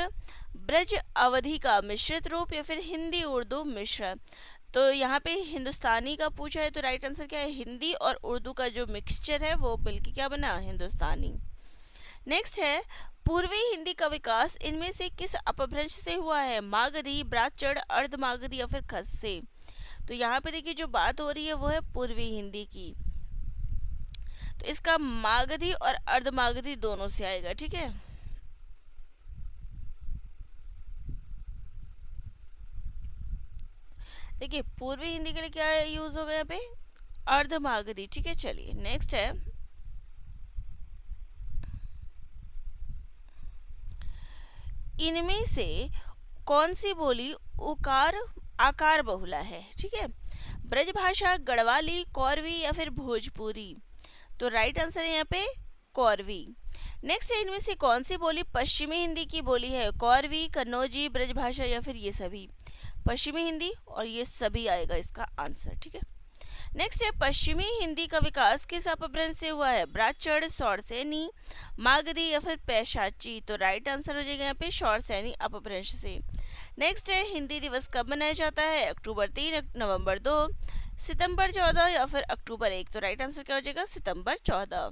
ब्रज अवधि का मिश्रित रूप या फिर हिंदी उर्दू मिश्र। तो यहाँ पे हिंदुस्तानी का पूछा है तो राइट आंसर क्या है, हिंदी और उर्दू का जो मिक्सचर है वो मिलके क्या बना, हिंदुस्तानी। नेक्स्ट है पूर्वी हिंदी का विकास इनमें से किस अपभ्रंश से हुआ है, मागधी, ब्राह्मण, अर्धमागधी या फिर खस से। तो यहाँ पे देखिए जो बात हो रही है वो है पूर्वी हिंदी की, तो इसका मागधी और अर्धमागधी दोनों से आएगा, ठीक है। देखिए पूर्वी हिंदी के लिए क्या यूज होगा यहाँ पे, अर्धमागधी, ठीक है। चलिए नेक्स्ट है इनमें से कौन सी बोली उकार आकार बहुला है, ठीक है, ब्रजभाषा, गढ़वाली, कौरवी या फिर भोजपुरी। तो राइट आंसर है यहाँ पे कौरवी। नेक्स्ट है इनमें से कौन सी बोली पश्चिमी हिंदी की बोली है, कौरवी, कन्नौजी, ब्रजभाषा या फिर ये सभी। पश्चिमी हिंदी और ये सभी आएगा इसका आंसर, ठीक है। नेक्स्ट है पश्चिमी हिंदी का विकास किस अपभ्रंश से हुआ है, ब्राह्मण, शौरसेनी, मागधी या फिर पैशाची। तो राइट आंसर हो जाएगा यहाँ पे शौरसेनी अपभ्रंश से। नेक्स्ट है हिंदी दिवस कब मनाया जाता है, अक्टूबर 3, नवंबर 2, सितंबर 14 या फिर अक्टूबर 1। तो राइट आंसर क्या हो जाएगा, सितंबर 14।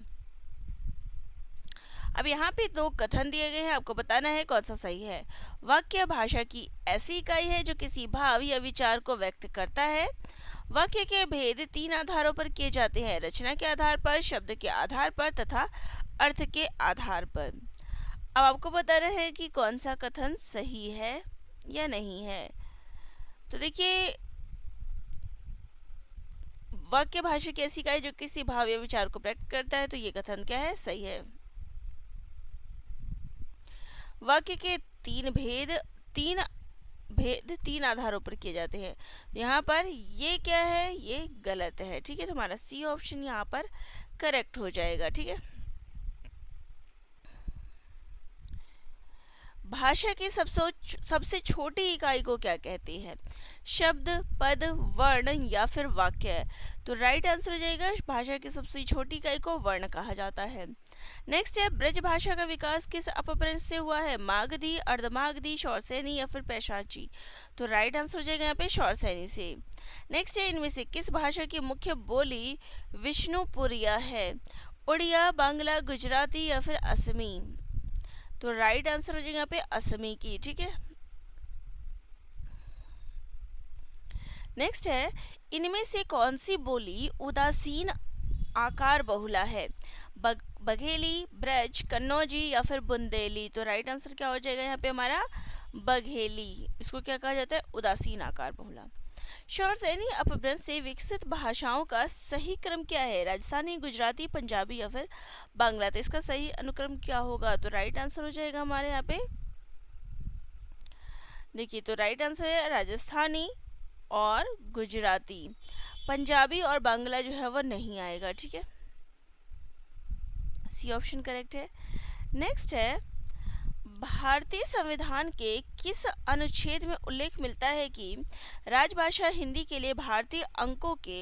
अब यहाँ पे दो कथन दिए गए हैं, आपको बताना है कौन सा सही है। वाक्य भाषा की ऐसी इकाई है जो किसी भाव या विचार को व्यक्त करता है। वाक्य के भेद 3 आधारों पर किए जाते हैं, रचना के आधार पर, शब्द के आधार पर तथा अर्थ के आधार पर। अब आपको बताना है कि कौन सा कथन सही है या नहीं है। तो देखिए वाक्य भाषा की ऐसी इकाई जो किसी भाव या विचार को व्यक्त करता है, तो ये कथन क्या है, सही है। वाक्य के तीन आधारों पर किए जाते हैं, यहाँ पर ये क्या है, ये गलत है, ठीक है। तो हमारा सी ऑप्शन यहाँ पर करेक्ट हो जाएगा, ठीक है। भाषा की सबसे छोटी इकाई को क्या कहते हैं, शब्द, पद, वर्ण या फिर वाक्य। तो राइट आंसर हो जाएगा भाषा की सबसे छोटी इकाई को वर्ण कहा जाता है। नेक्स्ट है ब्रज भाषा का विकास किस अपभ्रंश से हुआ है, मागधी, अर्धमागधी, शौरसेनी या फिर पैशाची। तो राइट आंसर हो जाएगा यहाँ पे शौरसेनी से। नेक्स्ट है इनमें से किस भाषा की मुख्य बोली विष्णुपुरिया है, उड़िया, बांग्ला, गुजराती या फिर असमी। तो राइट आंसर हो जाएगा यहाँ पे असमी की, ठीक है। नेक्स्ट है इनमें से कौन सी बोली उदासीन आकार बहुला है, बघेली, ब्रज, कन्नौजी या फिर बुंदेली। तो राइट आंसर क्या हो जाएगा यहाँ पे हमारा बघेली। इसको क्या कहा जाता है, उदासीन आकार बहुला। शौरसेनी अपभ्रंश से विकसित भाषाओं का सही क्रम क्या है, राजस्थानी, गुजराती, पंजाबी या फिर बांग्ला। तो इसका सही अनुक्रम क्या होगा, तो राइट आंसर हो जाएगा हमारे यहाँ पे, देखिए तो राइट आंसर है राजस्थानी और गुजराती, पंजाबी और बांग्ला जो है वो नहीं आएगा, ठीक है। सी ऑप्शन करेक्ट है। नेक्स्ट है भारतीय संविधान के किस अनुच्छेद में उल्लेख मिलता है कि राजभाषा हिंदी के लिए भारतीय अंकों के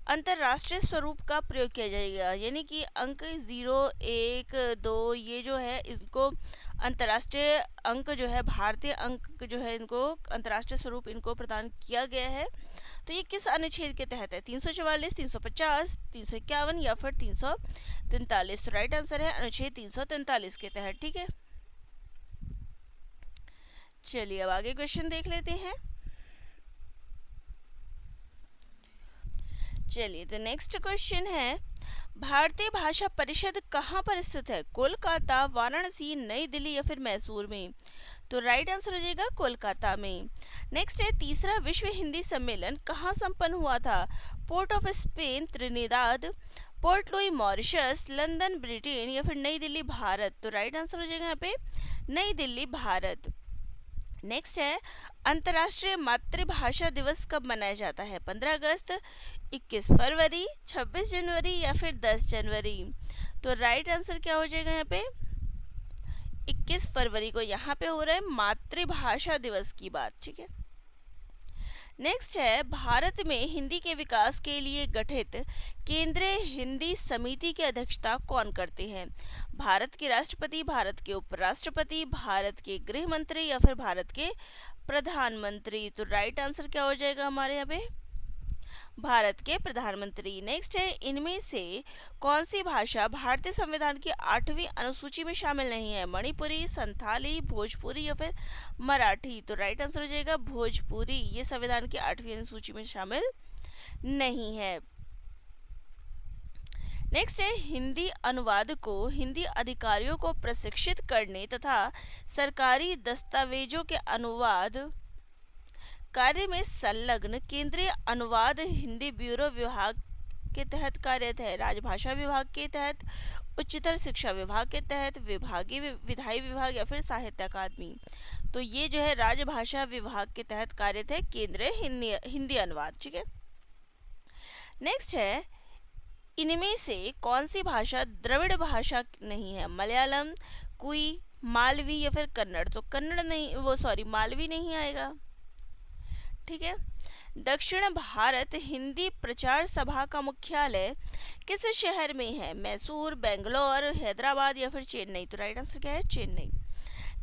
अंतर्राष्ट्रीय स्वरूप का प्रयोग किया जाएगा, यानी कि अंक 0, 1, 2 ये जो है इनको अंतर्राष्ट्रीय अंक जो है, भारतीय अंक जो है इनको अंतर्राष्ट्रीय स्वरूप इनको प्रदान किया गया है। तो ये किस अनुच्छेद के तहत है, 344, 350, 351 या फिर 343। तो राइट आंसर है अनुच्छेद 343 के तहत, ठीक है। चलिए अब आगे क्वेश्चन देख लेते हैं। चलिए तो नेक्स्ट क्वेश्चन है भारतीय भाषा परिषद कहाँ पर स्थित है? कोलकाता, वाराणसी, नई दिल्ली या फिर मैसूर में? तो राइट आंसर हो जाएगा कोलकाता में। नेक्स्ट है तीसरा विश्व हिंदी सम्मेलन कहाँ संपन्न हुआ था? Port of Spain, Trinidad, port Louis Mauritius, London Britain या फिर नई दिल्ली भारत? तो राइट आंसर हो जाएगा यहाँ पे नई दिल्ली भारत। नेक्स्ट है अंतर्राष्ट्रीय मातृभाषा दिवस कब मनाया जाता है? 15 अगस्त, 21 फरवरी, 26 जनवरी या फिर 10 जनवरी? तो राइट आंसर क्या हो जाएगा यहाँ पे 21 फरवरी को यहाँ पे हो रहा है मातृभाषा दिवस की बात, ठीक है। नेक्स्ट है भारत में हिंदी के विकास के लिए गठित केंद्रीय हिंदी समिति की अध्यक्षता कौन करते हैं? भारत के राष्ट्रपति, भारत के उपराष्ट्रपति, भारत के गृह मंत्री या फिर भारत के प्रधानमंत्री? तो राइट आंसर क्या हो जाएगा हमारे यहाँ पे भारत के प्रधानमंत्री। नेक्स्ट है इनमें से कौन सी भाषा भारतीय संविधान की 8वीं अनुसूची में शामिल नहीं है? मणिपुरी, संथाली, भोजपुरी या फिर मराठी? तो राइट आंसर हो जाएगा भोजपुरी, ये संविधान की 8वीं अनुसूची में शामिल नहीं है। नेक्स्ट है हिंदी अनुवाद को हिंदी अधिकारियों को प्रशिक्षित करने तथा सरकारी दस्तावेजों के अनुवाद कार्य में संलग्न केंद्रीय अनुवाद हिंदी ब्यूरो विभाग के तहत कार्यरत है? राजभाषा विभाग के तहत, उच्चतर शिक्षा विभाग के तहत, विभागीय विधायी विभाग या फिर साहित्य अकादमी? तो ये जो है राजभाषा विभाग के तहत कार्यरत है केंद्रीय हिंदी अनुवाद, ठीक है। नेक्स्ट है इनमें से कौन सी भाषा द्रविड़ भाषा नहीं है? मलयालम, कुई, मालवी या फिर कन्नड़? तो कन्नड़ नहीं, मालवी नहीं आएगा, ठीक है। दक्षिण भारत हिंदी प्रचार सभा का मुख्यालय किस शहर में है? मैसूर, बेंगलोर, हैदराबाद या फिर चेन्नई? तो राइट आंसर क्या है चेन्नई।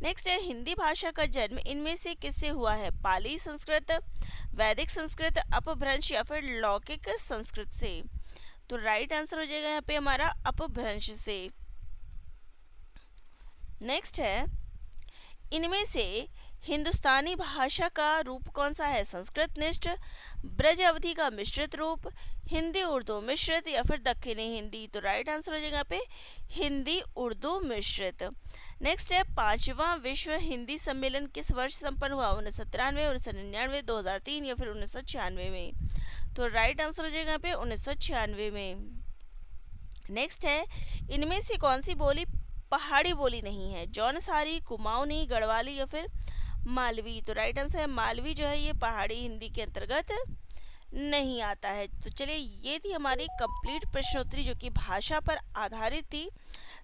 नेक्स्ट है हिंदी भाषा का जन्म इनमें से किससे हुआ है? पाली संस्कृत, वैदिक संस्कृत, अपभ्रंश या फिर लौकिक संस्कृत से? तो राइट आंसर हो जाएगा यहाँ पे हमारा अपभ्रंश से। नेक्स्ट है इनमें से हिंदुस्तानी भाषा का रूप कौन सा है? संस्कृत निष्ठ, ब्रज अवधि का मिश्रित रूप, हिंदी उर्दू मिश्रित या फिर दक्षिणी हिंदी? तो राइट आंसर हो जाएगा यहाँ पे हिंदी उर्दू मिश्रित। नेक्स्ट है 5वां विश्व हिंदी सम्मेलन किस वर्ष संपन्न हुआ? 1993, 1999, 2003 या फिर 1996 में? तो राइट आंसर हो जाएगा यहाँ पे 1996 में। नेक्स्ट है इनमें से कौन सी बोली पहाड़ी बोली नहीं है? जौनसारी, कुमाऊनी, गढ़वाली या फिर मालवी? तो राइट आंसर है मालवी जो है ये पहाड़ी हिंदी के अंतर्गत नहीं आता है। तो चलिए ये थी हमारी कंप्लीट प्रश्नोत्तरी जो कि भाषा पर आधारित थी।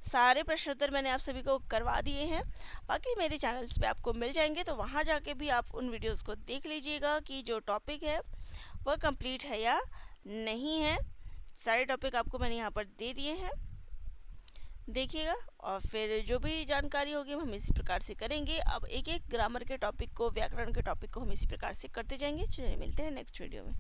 सारे प्रश्नोत्तर मैंने आप सभी को करवा दिए हैं, बाकी मेरे चैनल्स पे आपको मिल जाएंगे, तो वहाँ जाके भी आप उन वीडियोस को देख लीजिएगा कि जो टॉपिक है वह कंप्लीट है या नहीं है। सारे टॉपिक आपको मैंने यहाँ पर दे दिए हैं, देखिएगा। और फिर जो भी जानकारी होगी हम इसी प्रकार से करेंगे। अब एक एक ग्रामर के टॉपिक को, व्याकरण के टॉपिक को हम इसी प्रकार से करते जाएंगे। चलिए मिलते हैं नेक्स्ट वीडियो में।